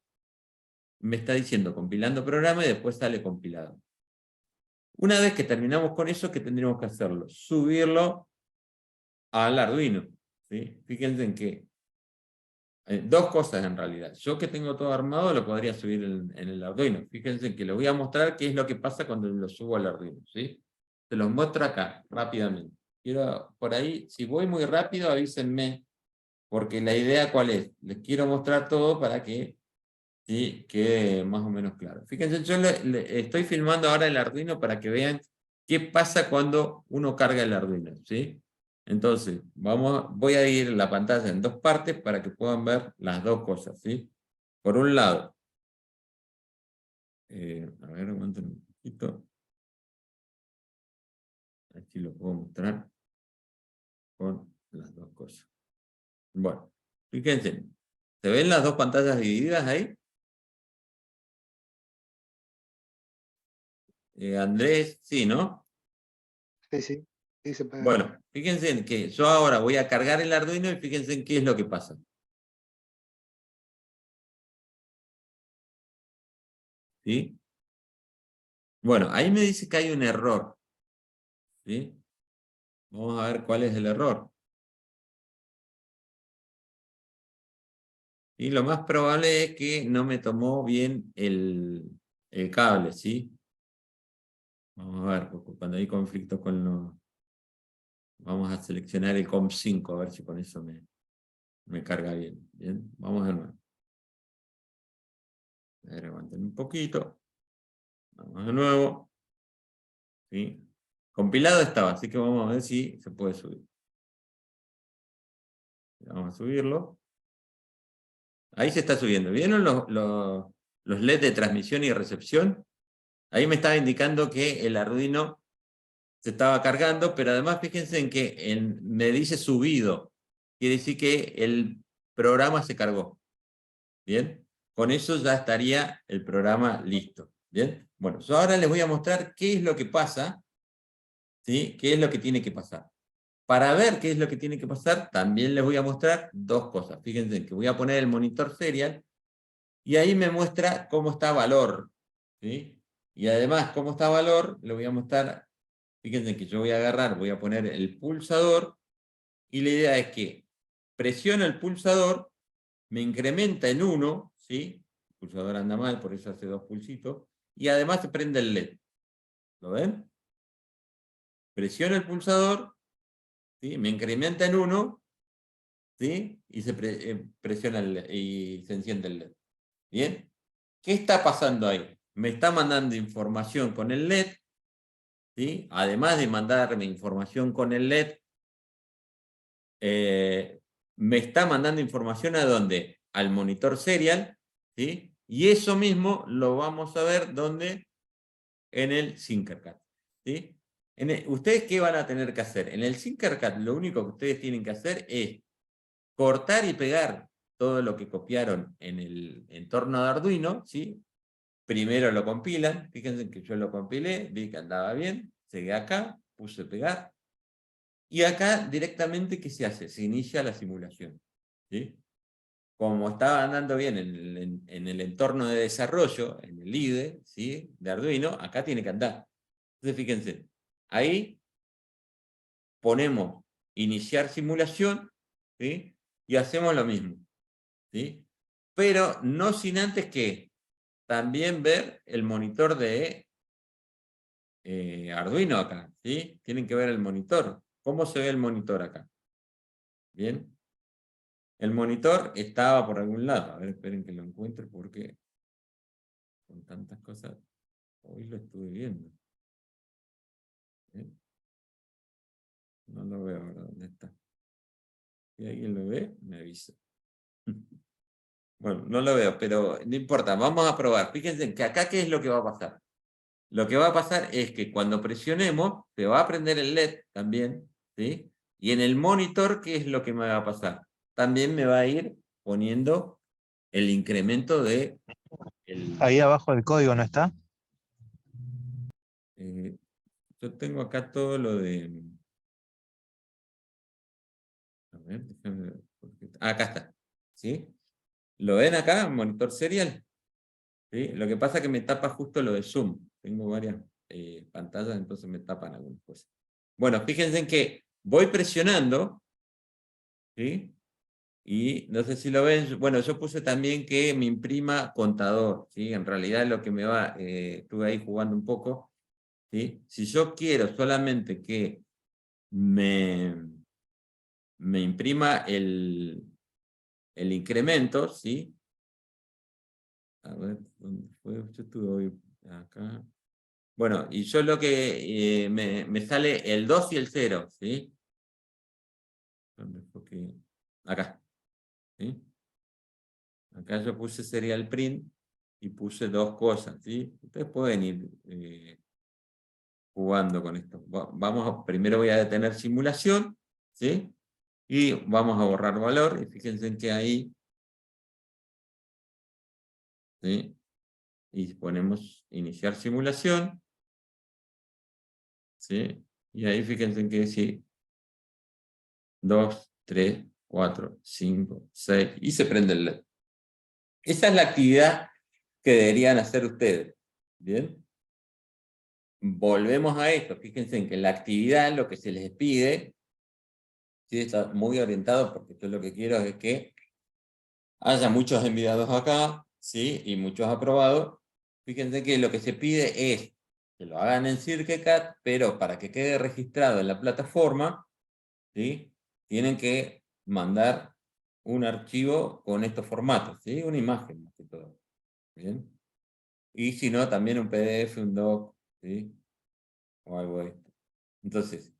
[SPEAKER 1] me está diciendo compilando programa y después sale compilado. Una vez que terminamos con eso, ¿qué tendríamos que hacerlo? Subirlo al Arduino. ¿Sí? Fíjense en que dos cosas en realidad. Yo que tengo todo armado lo podría subir en el Arduino. Fíjense que les voy a mostrar qué es lo que pasa cuando lo subo al Arduino. ¿Sí? Se los muestro acá, rápidamente. Quiero, por ahí, si voy muy rápido, avísenme, porque la idea ¿cuál es? Les quiero mostrar todo para que, ¿sí? Quede más o menos claro. Fíjense, yo estoy filmando ahora el Arduino para que vean qué pasa cuando uno carga el Arduino. ¿Sí? Entonces, voy a dividir la pantalla en dos partes para que puedan ver las dos cosas. ¿Sí? Por un lado, a ver, aguanten un poquito. Aquí lo puedo mostrar con las dos cosas. Bueno, fíjense, ¿se ven las dos pantallas divididas ahí? Andrés, sí, ¿no?
[SPEAKER 2] Sí, sí, sí se puede ver.
[SPEAKER 1] Bueno, fíjense en que yo ahora voy a cargar el Arduino y fíjense en qué es lo que pasa. ¿Sí? Bueno, ahí me dice que hay un error. ¿Sí? Vamos a ver cuál es el error. Y lo más probable es que no me tomó bien el cable, ¿sí? Vamos a ver, porque cuando hay conflicto con los... Vamos a seleccionar el COM5, a ver si con eso me carga bien. Bien, vamos de nuevo. A ver, aguanten un poquito. Vamos de nuevo. ¿Sí? Compilado estaba, así que vamos a ver si se puede subir. Vamos a subirlo. Ahí se está subiendo. ¿Vieron los LED de transmisión y recepción? Ahí me estaba indicando que el Arduino se estaba cargando, pero además fíjense en que me dice subido. Quiere decir que el programa se cargó. ¿Bien? Con eso ya estaría el programa listo. ¿Bien? Bueno, yo ahora les voy a mostrar qué es lo que pasa, ¿sí? ¿Qué es lo que tiene que pasar? Para ver qué es lo que tiene que pasar, también les voy a mostrar dos cosas. Fíjense que voy a poner el monitor serial y ahí me muestra cómo está valor. ¿Sí? Y además, cómo está valor, le voy a mostrar, fíjense que yo voy a agarrar, voy a poner el pulsador y la idea es que presiono el pulsador, me incrementa en 1, ¿sí? El pulsador anda mal, por eso hace 2 pulsitos, y además se prende el LED. ¿Lo ven? Presiono el pulsador, ¿sí? Me incrementa en 1, ¿sí? Y se presiona el LED, y se enciende el LED. ¿Bien? ¿Qué está pasando ahí? Me está mandando información con el LED, ¿sí? Además de mandarme información con el LED, me está mandando información ¿a dónde? Al monitor serial, ¿sí? Y eso mismo lo vamos a ver ¿dónde? En el Tinkercad, ¿sí? ¿Ustedes qué van a tener que hacer? En el Tinkercad lo único que ustedes tienen que hacer es cortar y pegar todo lo que copiaron en el entorno de Arduino, ¿sí? Primero lo compilan, fíjense que yo lo compilé, vi que andaba bien, llegué acá, puse pegar, y acá directamente, ¿qué se hace? Se inicia la simulación, ¿sí? Como estaba andando bien en el entorno de desarrollo, en el IDE, ¿sí? De Arduino, acá tiene que andar. Entonces fíjense, ahí ponemos iniciar simulación, ¿sí? Y hacemos lo mismo, ¿sí? Pero no sin antes que también ver el monitor de Arduino acá, ¿sí? Tienen que ver el monitor. ¿Cómo se ve el monitor acá? ¿Bien? El monitor estaba por algún lado. A ver, esperen que lo encuentre porque con tantas cosas hoy lo estuve viendo. ¿Bien? No lo veo ahora. ¿Dónde está? Si alguien lo ve, me avisa. Bueno, no lo veo, pero no importa. Vamos a probar. Fíjense que acá, ¿qué es lo que va a pasar? Lo que va a pasar es que cuando presionemos, se va a prender el LED también, ¿sí? Y en el monitor, ¿qué es lo que me va a pasar? También me va a ir poniendo el incremento de...
[SPEAKER 3] Ahí abajo el código no está.
[SPEAKER 1] Yo tengo acá todo lo de... A ver, déjame ver. Acá está. ¿Sí? ¿Lo ven acá? Monitor serial. ¿Sí? Lo que pasa es que me tapa justo lo de Zoom. Tengo varias pantallas, entonces me tapan algunas cosas. Bueno, fíjense en que voy presionando, ¿sí? Y no sé si lo ven, bueno, yo puse también que me imprima contador, ¿sí? En realidad lo que me va, estuve ahí jugando un poco, ¿sí? Si yo quiero solamente que me imprima el incremento, ¿sí? A ver, ¿dónde fue? Yo estuve hoy acá. Bueno, y yo lo que me sale el 2 y el 0, ¿sí? ¿Dónde fue que? Acá, ¿sí? Acá yo puse serial print y puse dos cosas, ¿sí? Ustedes pueden ir jugando con esto. Primero voy a detener simulación, ¿sí? Y vamos a borrar valor, y fíjense en que ahí, ¿sí? Y ponemos iniciar simulación, ¿sí? Y ahí fíjense en que sí, 2, 3, 4, 5, 6, y se prende el LED. Esa es la actividad que deberían hacer ustedes, ¿bien? Volvemos a esto, fíjense en que la actividad, lo que se les pide, ¿sí? Está muy orientado, porque yo lo que quiero es que haya muchos enviados acá, ¿sí? Y muchos aprobados. Fíjense que lo que se pide es que lo hagan en Circuitcat, pero para que quede registrado en la plataforma, ¿sí? Tienen que mandar un archivo con estos formatos, ¿sí? Una imagen, más que todo. ¿Bien? Y si no, también un PDF, un doc, ¿sí? O algo de esto. Entonces,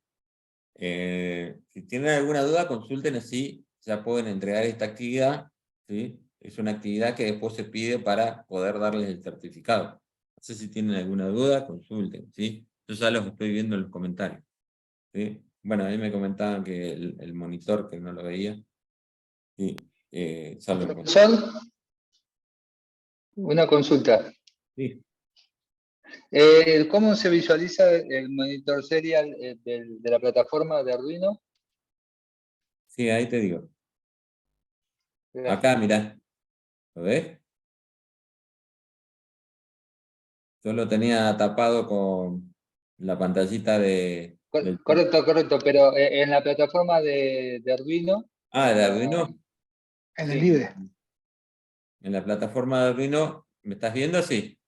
[SPEAKER 1] si tienen alguna duda, consulten así, ya pueden entregar esta actividad, ¿sí? es una actividad que después se pide para poder darles el certificado. No sé si tienen alguna duda, consulten, ¿sí? Yo ya los estoy viendo en los comentarios, ¿sí? Bueno, ahí me comentaban que el monitor, que no lo veía, y, ya lo encontré.
[SPEAKER 4] Profesor, una consulta.
[SPEAKER 1] Sí.
[SPEAKER 4] ¿Cómo se visualiza el monitor serial de la plataforma de Arduino?
[SPEAKER 1] Sí, ahí te digo.
[SPEAKER 4] Gracias.
[SPEAKER 1] Acá, mirá. ¿Lo ves? Yo lo tenía tapado con la pantallita del...
[SPEAKER 4] Correcto, pero en la plataforma de Arduino.
[SPEAKER 1] Ah, ¿de Arduino?
[SPEAKER 2] En
[SPEAKER 4] Sí.
[SPEAKER 2] el IDE.
[SPEAKER 1] En la plataforma de Arduino, ¿me estás viendo? Sí.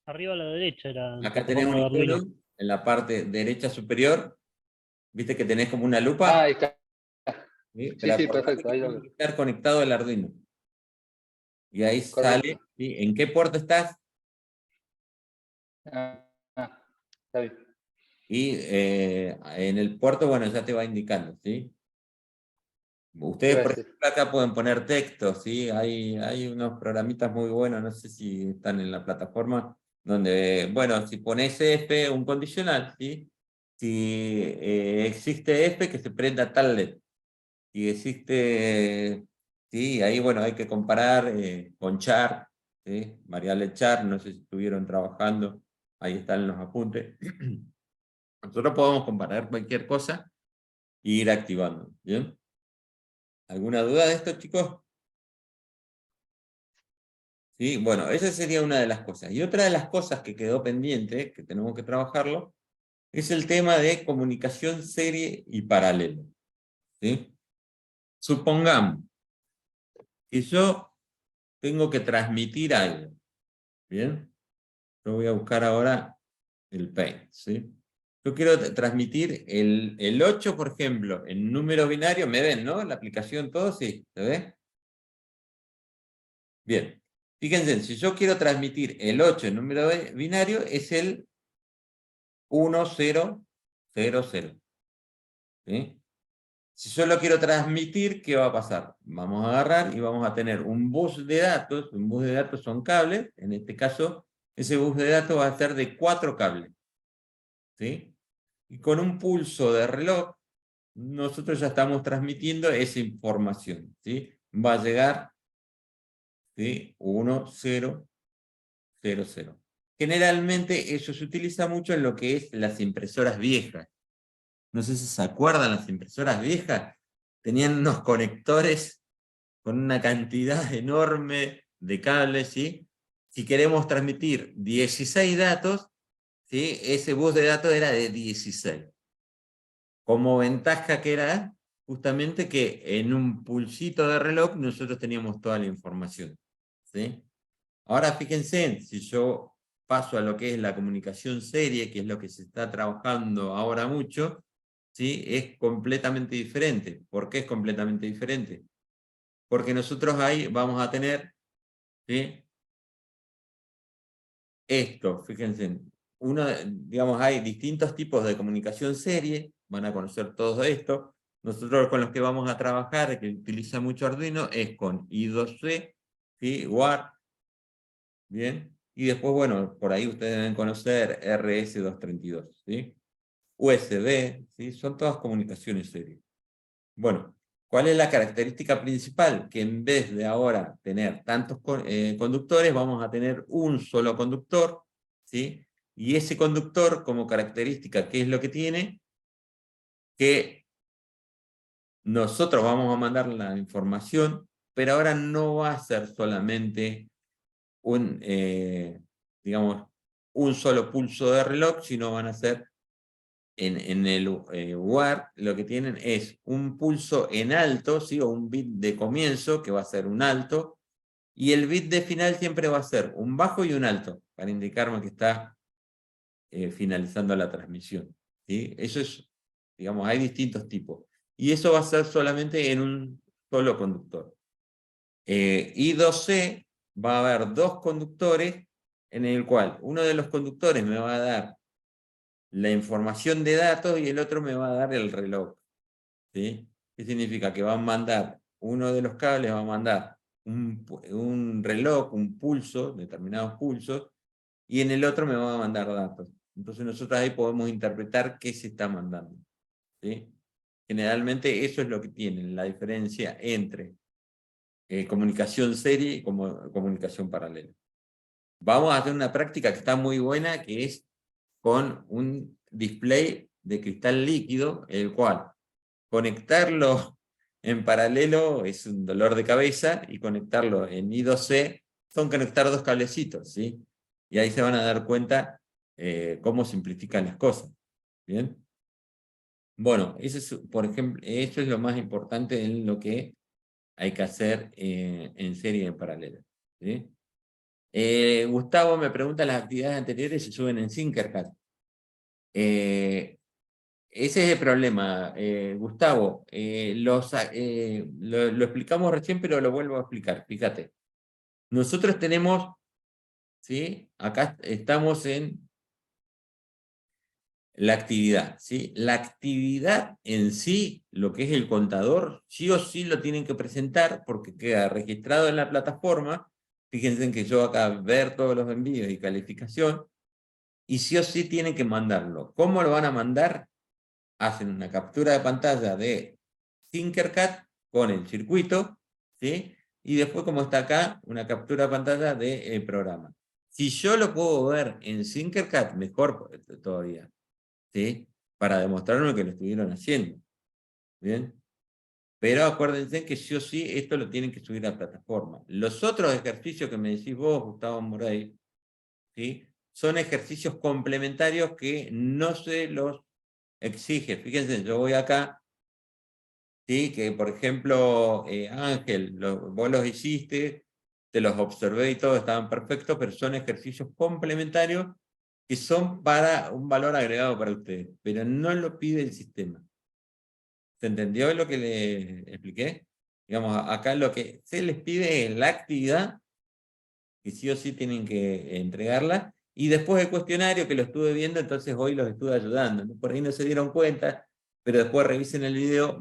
[SPEAKER 5] Arriba a la derecha era la
[SPEAKER 1] Acá tenés un
[SPEAKER 5] plataforma de
[SPEAKER 1] icono
[SPEAKER 5] Arduino.
[SPEAKER 1] en la parte derecha superior. ¿Viste que tenés como una
[SPEAKER 4] Ah,
[SPEAKER 1] lupa?
[SPEAKER 4] ahí está.
[SPEAKER 1] ¿Sí?
[SPEAKER 4] Sí,
[SPEAKER 1] Pero
[SPEAKER 4] sí,
[SPEAKER 1] acordate
[SPEAKER 4] perfecto.
[SPEAKER 1] que
[SPEAKER 4] Ahí lo
[SPEAKER 1] tiene
[SPEAKER 4] veo.
[SPEAKER 1] que estar conectado al Arduino. Y ahí
[SPEAKER 4] Correcto.
[SPEAKER 1] sale, ¿sí? ¿En qué puerto estás?
[SPEAKER 4] Ah, está bien.
[SPEAKER 1] Y en el puerto, bueno, ya te va indicando, ¿sí? Ustedes, por
[SPEAKER 4] Gracias.
[SPEAKER 1] ejemplo, acá pueden poner texto, ¿sí? Hay unos programitas muy buenos, no sé si están en la plataforma, donde, bueno, si pones F, un condicional, ¿sí? Si existe F, que se prenda tal LED. Si existe, sí, ahí, bueno, hay que comparar con char, ¿sí? Variable char, no sé si estuvieron trabajando, ahí están los apuntes. Nosotros podemos comparar cualquier cosa e ir activando, ¿bien? ¿Alguna duda de esto, chicos? Sí, bueno, esa sería una de las cosas. Y otra de las cosas que quedó pendiente, que tenemos que trabajarlo, es el tema de comunicación serie y paralelo, ¿sí? Supongamos que yo tengo que transmitir algo, ¿bien? Yo voy a buscar ahora el Paint, ¿sí? Yo quiero transmitir el 8, por ejemplo, en número binario, ¿me ven, no? La aplicación todo, sí, ¿se ve? Bien. Fíjense, si yo quiero transmitir el 8 en número binario, es el 1000, ¿sí? Si yo lo quiero transmitir, ¿qué va a pasar? Vamos a agarrar y vamos a tener un bus de datos. Un bus de datos son cables. En este caso, ese bus de datos va a ser de 4 cables, ¿sí? Y con un pulso de reloj, nosotros ya estamos transmitiendo esa información, ¿sí? Va a llegar, ¿sí? 1000. Generalmente eso se utiliza mucho en lo que es las impresoras viejas. No sé si se acuerdan, las impresoras viejas tenían unos conectores con una cantidad enorme de cables, ¿sí? Si queremos transmitir 16 datos, ¿sí? Ese bus de datos era de 16. Como ventaja que era justamente que en un pulsito de reloj nosotros teníamos toda la información, ¿sí? Ahora fíjense, si yo paso a lo que es la comunicación serie, que es lo que se está trabajando ahora mucho, ¿sí? Es completamente diferente. ¿Por qué es completamente diferente? Porque nosotros ahí vamos a tener, ¿sí? Esto, fíjense, digamos, hay distintos tipos de comunicación serie, van a conocer todo esto. Nosotros con los que vamos a trabajar, que utiliza mucho Arduino, es con I2C, ¿sí? WAR, ¿bien? Y después, bueno, por ahí ustedes deben conocer RS232, ¿sí? USB, ¿sí? Son todas comunicaciones serias. Bueno, ¿cuál es la característica principal? Que en vez de ahora tener tantos conductores, vamos a tener un solo conductor, ¿sí? Y ese conductor, como característica, ¿qué es lo que tiene? Que nosotros vamos a mandar la información, pero ahora no va a ser solamente un, digamos, un solo pulso de reloj, sino van a ser en el WAR, lo que tienen es un pulso en alto, ¿sí? O un bit de comienzo, que va a ser un alto, y el bit de final siempre va a ser un bajo y un alto, para indicarme que está finalizando la transmisión, ¿sí? Eso es, digamos, hay distintos tipos. Y eso va a ser solamente en un solo conductor. I2C va a haber dos conductores, en el cual uno de los conductores me va a dar la información de datos y el otro me va a dar el reloj, ¿sí? ¿Qué significa? Que va a mandar, uno de los cables va a mandar un reloj, un pulso, determinados pulsos, y en el otro me va a mandar datos. Entonces nosotros ahí podemos interpretar qué se está mandando, ¿sí? Generalmente eso es lo que tienen, la diferencia entre comunicación serie y comunicación paralela. Vamos a hacer una práctica que está muy buena, que es con un display de cristal líquido, el cual conectarlo en paralelo es un dolor de cabeza, y conectarlo en I2C son conectar dos cablecitos, ¿sí? Y ahí se van a dar cuenta cómo simplifican las cosas. ¿Bien? Bueno, eso es, por ejemplo, eso es lo más importante en lo que hay que hacer en serie y en paralelo, ¿sí? Gustavo me pregunta, ¿las actividades anteriores se suben en Tinkercad? Ese es el problema, Gustavo. Lo explicamos recién, pero lo vuelvo a explicar. Fíjate. Nosotros tenemos, ¿sí? Acá estamos en la actividad, ¿sí? La actividad en sí, lo que es el contador, sí o sí lo tienen que presentar porque queda registrado en la plataforma. Fíjense en que yo acá ver todos los envíos y calificación, y sí o sí tienen que mandarlo. ¿Cómo lo van a mandar? Hacen una captura de pantalla de Tinkercad con el circuito, ¿sí? Y después, como está acá, una captura de pantalla del programa. Si yo lo puedo ver en Tinkercad, mejor todavía, ¿sí? Para demostrarme que lo estuvieron haciendo. ¿Bien? Pero acuérdense que sí o sí esto lo tienen que subir a la plataforma. Los otros ejercicios que me decís vos, Gustavo Moray, ¿sí? Son ejercicios complementarios que no se los exige. Fíjense, yo voy acá, ¿sí? Que por ejemplo, Ángel, vos los hiciste, te los observé y todo, estaban perfectos, pero son ejercicios complementarios que son para un valor agregado para ustedes, pero no lo pide el sistema. ¿Se entendió lo que le expliqué? Digamos, acá lo que se les pide es la actividad, que sí o sí tienen que entregarla, y después el cuestionario, que lo estuve viendo, entonces hoy los estuve ayudando, ¿no? Por ahí no se dieron cuenta, pero después revisen el video,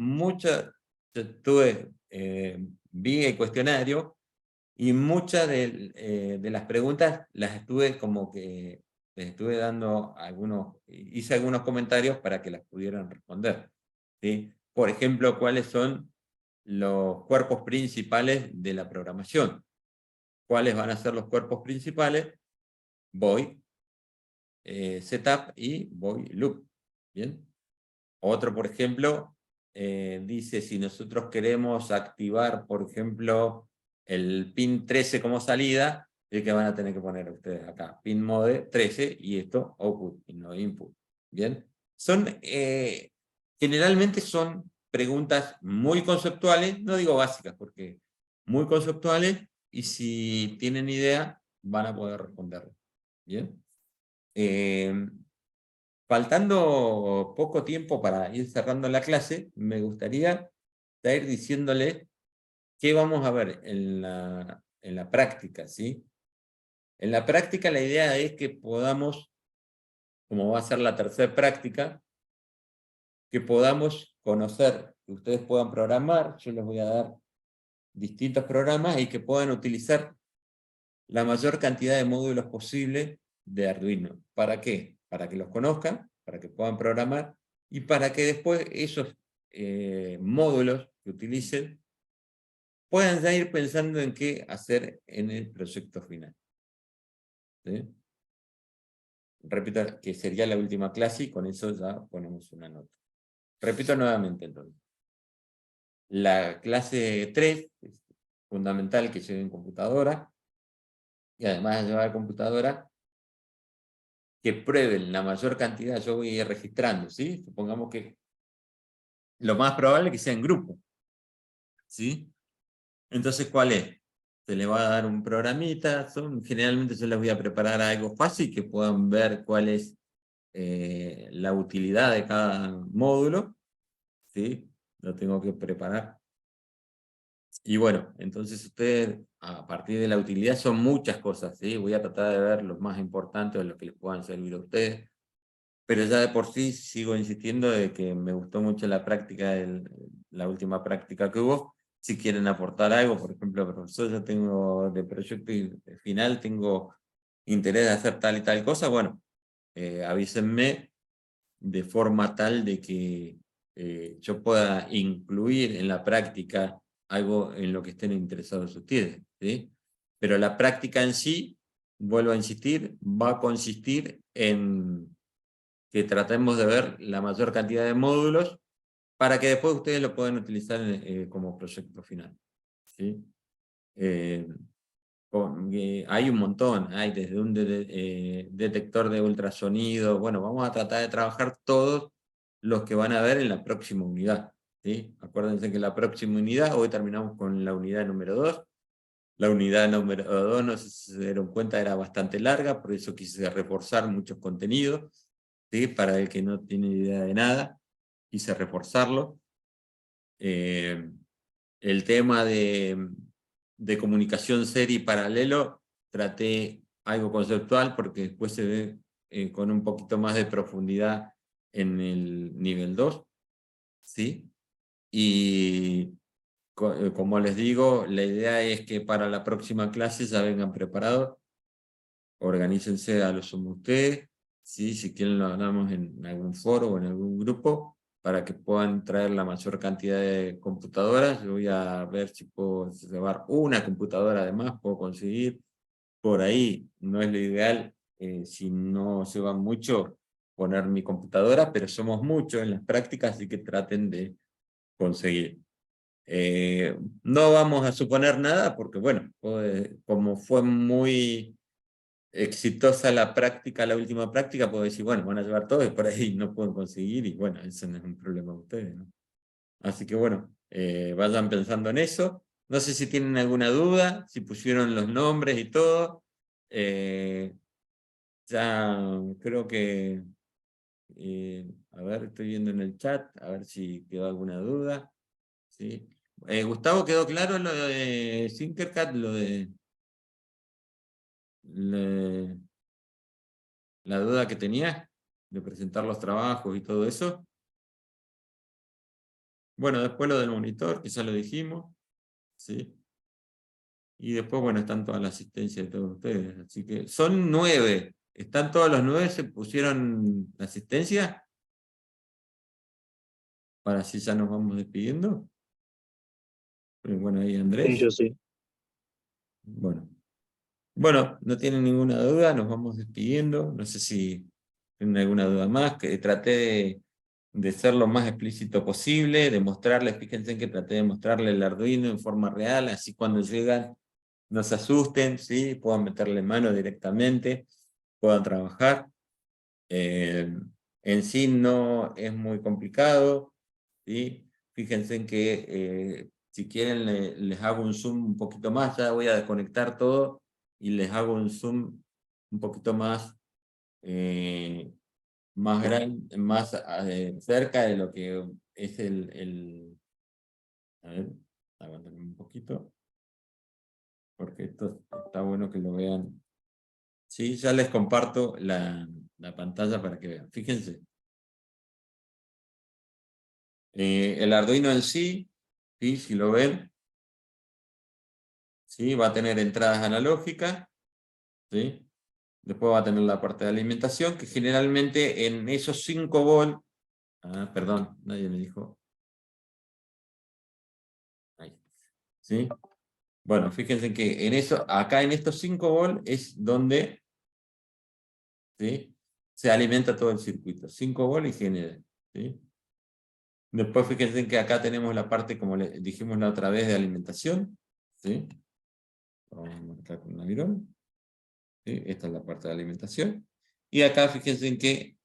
[SPEAKER 1] vi el cuestionario, y muchas de las preguntas las estuve como que, les estuve dando hice algunos comentarios para que las pudieran responder, ¿sí? Por ejemplo, ¿cuáles son los cuerpos principales de la programación? ¿Cuáles van a ser los cuerpos principales? Void, setup y void loop. ¿Bien? Otro, por ejemplo, dice si nosotros queremos activar, por ejemplo, el pin 13 como salida, es que van a tener que poner ustedes acá, pin mode 13, y esto output y no input. ¿Bien? Generalmente son preguntas muy conceptuales, no digo básicas, porque muy conceptuales, y si tienen idea, van a poder responderlo. ¿Bien? Faltando poco tiempo para ir cerrando la clase, me gustaría ir diciéndole qué vamos a ver en la práctica, ¿sí? En la práctica la idea es que podamos, como va a ser la tercera práctica, que podamos conocer, que ustedes puedan programar, yo les voy a dar distintos programas, y que puedan utilizar la mayor cantidad de módulos posible de Arduino. ¿Para qué? Para que los conozcan, para que puedan programar, y para que después esos módulos que utilicen puedan ya ir pensando en qué hacer en el proyecto final. ¿Sí? Repito que sería la última clase, y con eso ya ponemos una nota. Repito nuevamente entonces. La clase 3 es fundamental que lleven computadora, y además de llevar computadora, que prueben la mayor cantidad. Yo voy a ir registrando, ¿sí? Supongamos que lo más probable es que sea en grupo, ¿sí? Entonces, ¿cuál es? Se les va a dar un programita, generalmente yo les voy a preparar algo fácil, que puedan ver cuál es la utilidad de cada módulo, ¿sí? Lo tengo que preparar. Y bueno, entonces ustedes, a partir de la utilidad, son muchas cosas, ¿sí? Voy a tratar de ver los más importantes, o los que les puedan servir a ustedes. Pero ya de por sí sigo insistiendo de que me gustó mucho la práctica, la última práctica que hubo, si quieren aportar algo, por ejemplo, profesor, yo tengo de proyecto final, tengo interés de hacer tal y tal cosa, bueno, avísenme de forma tal de que yo pueda incluir en la práctica algo en lo que estén interesados ustedes, ¿sí? Pero la práctica en sí, vuelvo a insistir, va a consistir en que tratemos de ver la mayor cantidad de módulos para que después ustedes lo puedan utilizar como proyecto final, ¿sí? Hay un montón, hay desde un detector de ultrasonido, bueno, vamos a tratar de trabajar todos los que van a ver en la próxima unidad, ¿sí? Acuérdense que la próxima unidad, hoy terminamos con la unidad número 2, la unidad número 2, no sé si se dieron cuenta, era bastante larga, por eso quise reforzar muchos contenidos, ¿sí? Para el que no tiene idea de nada, quise reforzarlo. El tema de comunicación serie y paralelo, traté algo conceptual porque después se ve con un poquito más de profundidad en el nivel 2, ¿sí? Y como les digo, la idea es que para la próxima clase ya vengan preparados, organícense a lo sumo ustedes, ¿sí? Si quieren lo hablamos en algún foro o en algún grupo, para que puedan traer la mayor cantidad de computadoras. Yo voy a ver si puedo llevar una computadora además, puedo conseguir por ahí. No es lo ideal, si no se van mucho, poner mi computadora, pero somos muchos en las prácticas, así que traten de conseguir. No vamos a suponer nada, porque bueno, como fue muy exitosa la práctica, la última práctica, puedo decir, bueno, van a llevar todo y por ahí no pueden conseguir, y bueno, ese no es un problema de ustedes, ¿no? Así que bueno, vayan pensando en eso. No sé si tienen alguna duda, si pusieron los nombres y todo. Ya creo que, a ver, estoy viendo en el chat, a ver si quedó alguna duda. ¿Sí? Gustavo, ¿quedó claro lo de Tinkercad, la duda que tenía de presentar los trabajos y todo eso? Bueno, después lo del monitor, que ya lo dijimos, ¿sí? Y después, bueno, están toda la asistencia de todos ustedes. Así que son 9. ¿Están todos los 9? ¿Se pusieron la asistencia? Para así ya nos vamos despidiendo. Bueno, ahí Andrés.
[SPEAKER 3] Sí, yo sí.
[SPEAKER 1] Bueno. Bueno, no tienen ninguna duda, nos vamos despidiendo. No sé si tienen alguna duda más, que traté de ser lo más explícito posible, de mostrarles, fíjense que traté de mostrarles el Arduino en forma real, así cuando llegan no se asusten, ¿sí? Puedan meterle mano directamente, puedan trabajar. En sí no es muy complicado, ¿sí? Fíjense que si quieren les hago un zoom un poquito más, ya voy a desconectar todo y les hago un zoom un poquito más, más grande, más cerca de lo que es a ver, aguántenme un poquito, porque esto está bueno que lo vean. Sí, ya les comparto la pantalla para que vean. Fíjense. El Arduino en sí, ¿sí? Si lo ven, ¿sí? Va a tener entradas analógicas, ¿sí? Después va a tener la parte de alimentación, que generalmente en esos 5 volts, perdón, nadie me dijo. Ahí, ¿sí? Bueno, fíjense que en eso, acá en estos 5 volts es donde, ¿sí? Se alimenta todo el circuito. 5 volts y genera, ¿sí? Después fíjense que acá tenemos la parte, como le dijimos la otra vez, de alimentación, ¿sí? Vamos a marcar con un avirón. ¿Sí? Esta es la parte de alimentación. Y acá fíjense que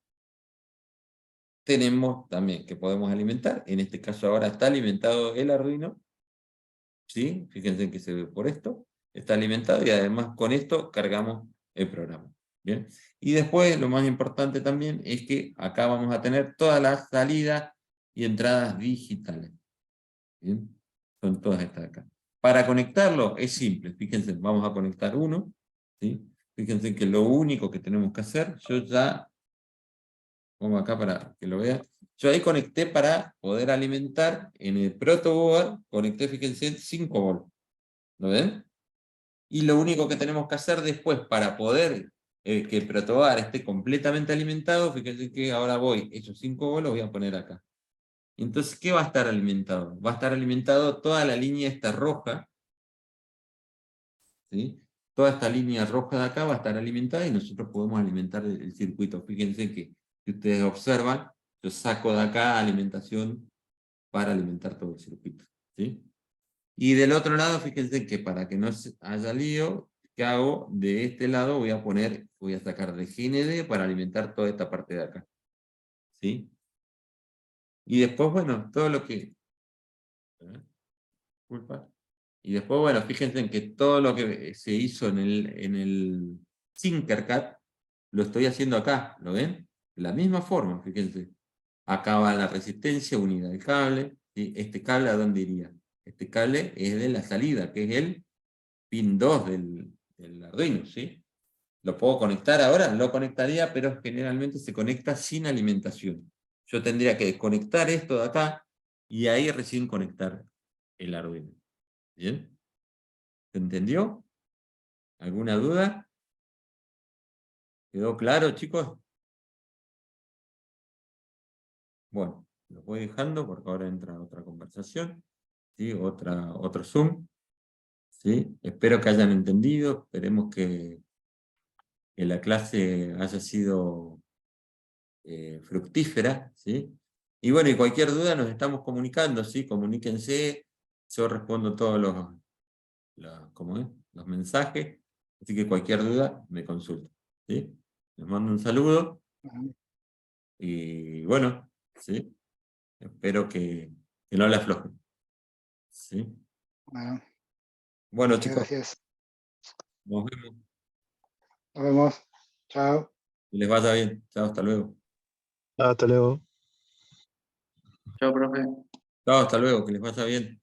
[SPEAKER 1] tenemos también que podemos alimentar. En este caso ahora está alimentado el Arduino. ¿Sí? Fíjense que se ve por esto. Está alimentado y además con esto cargamos el programa. ¿Bien? Y después lo más importante también es que acá vamos a tener todas las salidas y entradas digitales. ¿Bien? Son todas estas acá. Para conectarlo es simple. Fíjense, vamos a conectar uno. ¿Sí? Fíjense que lo único que tenemos que hacer, yo ya pongo acá para que lo vean, Yo ahí conecté para poder alimentar, en el protoboard, conecté, fíjense, 5 volts. ¿Lo ven? Y lo único que tenemos que hacer después para poder que el protoboard esté completamente alimentado, fíjense que ahora esos 5 volts los voy a poner acá. Entonces, ¿qué va a estar alimentado? Va a estar alimentado toda la línea esta roja, ¿sí? Toda esta línea roja de acá va a estar alimentada y nosotros podemos alimentar el circuito. Fíjense que, si ustedes observan, yo saco de acá alimentación para alimentar todo el circuito, ¿sí? Y del otro lado, fíjense que para que no haya lío, ¿qué hago? De este lado voy a sacar de GND para alimentar toda esta parte de acá, ¿sí? Y después, bueno, todo lo que... Disculpa. Y después, bueno, fíjense en que todo lo que se hizo en el Tinkercad, lo estoy haciendo acá, ¿lo ven? De la misma forma, fíjense. Acá va la resistencia unida al cable, ¿sí? Este cable, ¿a dónde iría? Este cable es de la salida, que es el pin 2 del Arduino, ¿sí? ¿Lo puedo conectar ahora? Lo conectaría, pero generalmente se conecta sin alimentación. Yo tendría que desconectar esto de acá, y ahí recién conectar el Arduino. ¿Bien? ¿Se entendió? ¿Alguna duda? ¿Quedó claro, chicos? Bueno, los voy dejando porque ahora entra otra conversación, ¿sí? Otro Zoom, ¿sí? Espero que hayan entendido, esperemos que la clase haya sido fructífera, ¿sí? Y bueno, y cualquier duda nos estamos comunicando, ¿sí? Comuníquense, yo respondo todos los mensajes, así que cualquier duda me consulta, ¿sí? Les mando un saludo, y bueno, ¿sí? Espero que no le aflojen, ¿sí?
[SPEAKER 2] Bueno,
[SPEAKER 1] Bueno,
[SPEAKER 2] muchas
[SPEAKER 1] chicos,
[SPEAKER 2] gracias.
[SPEAKER 1] nos vemos.
[SPEAKER 2] Nos vemos. Chao.
[SPEAKER 1] Que les vaya bien. Chao, hasta luego.
[SPEAKER 3] Hasta luego.
[SPEAKER 1] Chao, profe. Chao, hasta luego, que les vaya bien.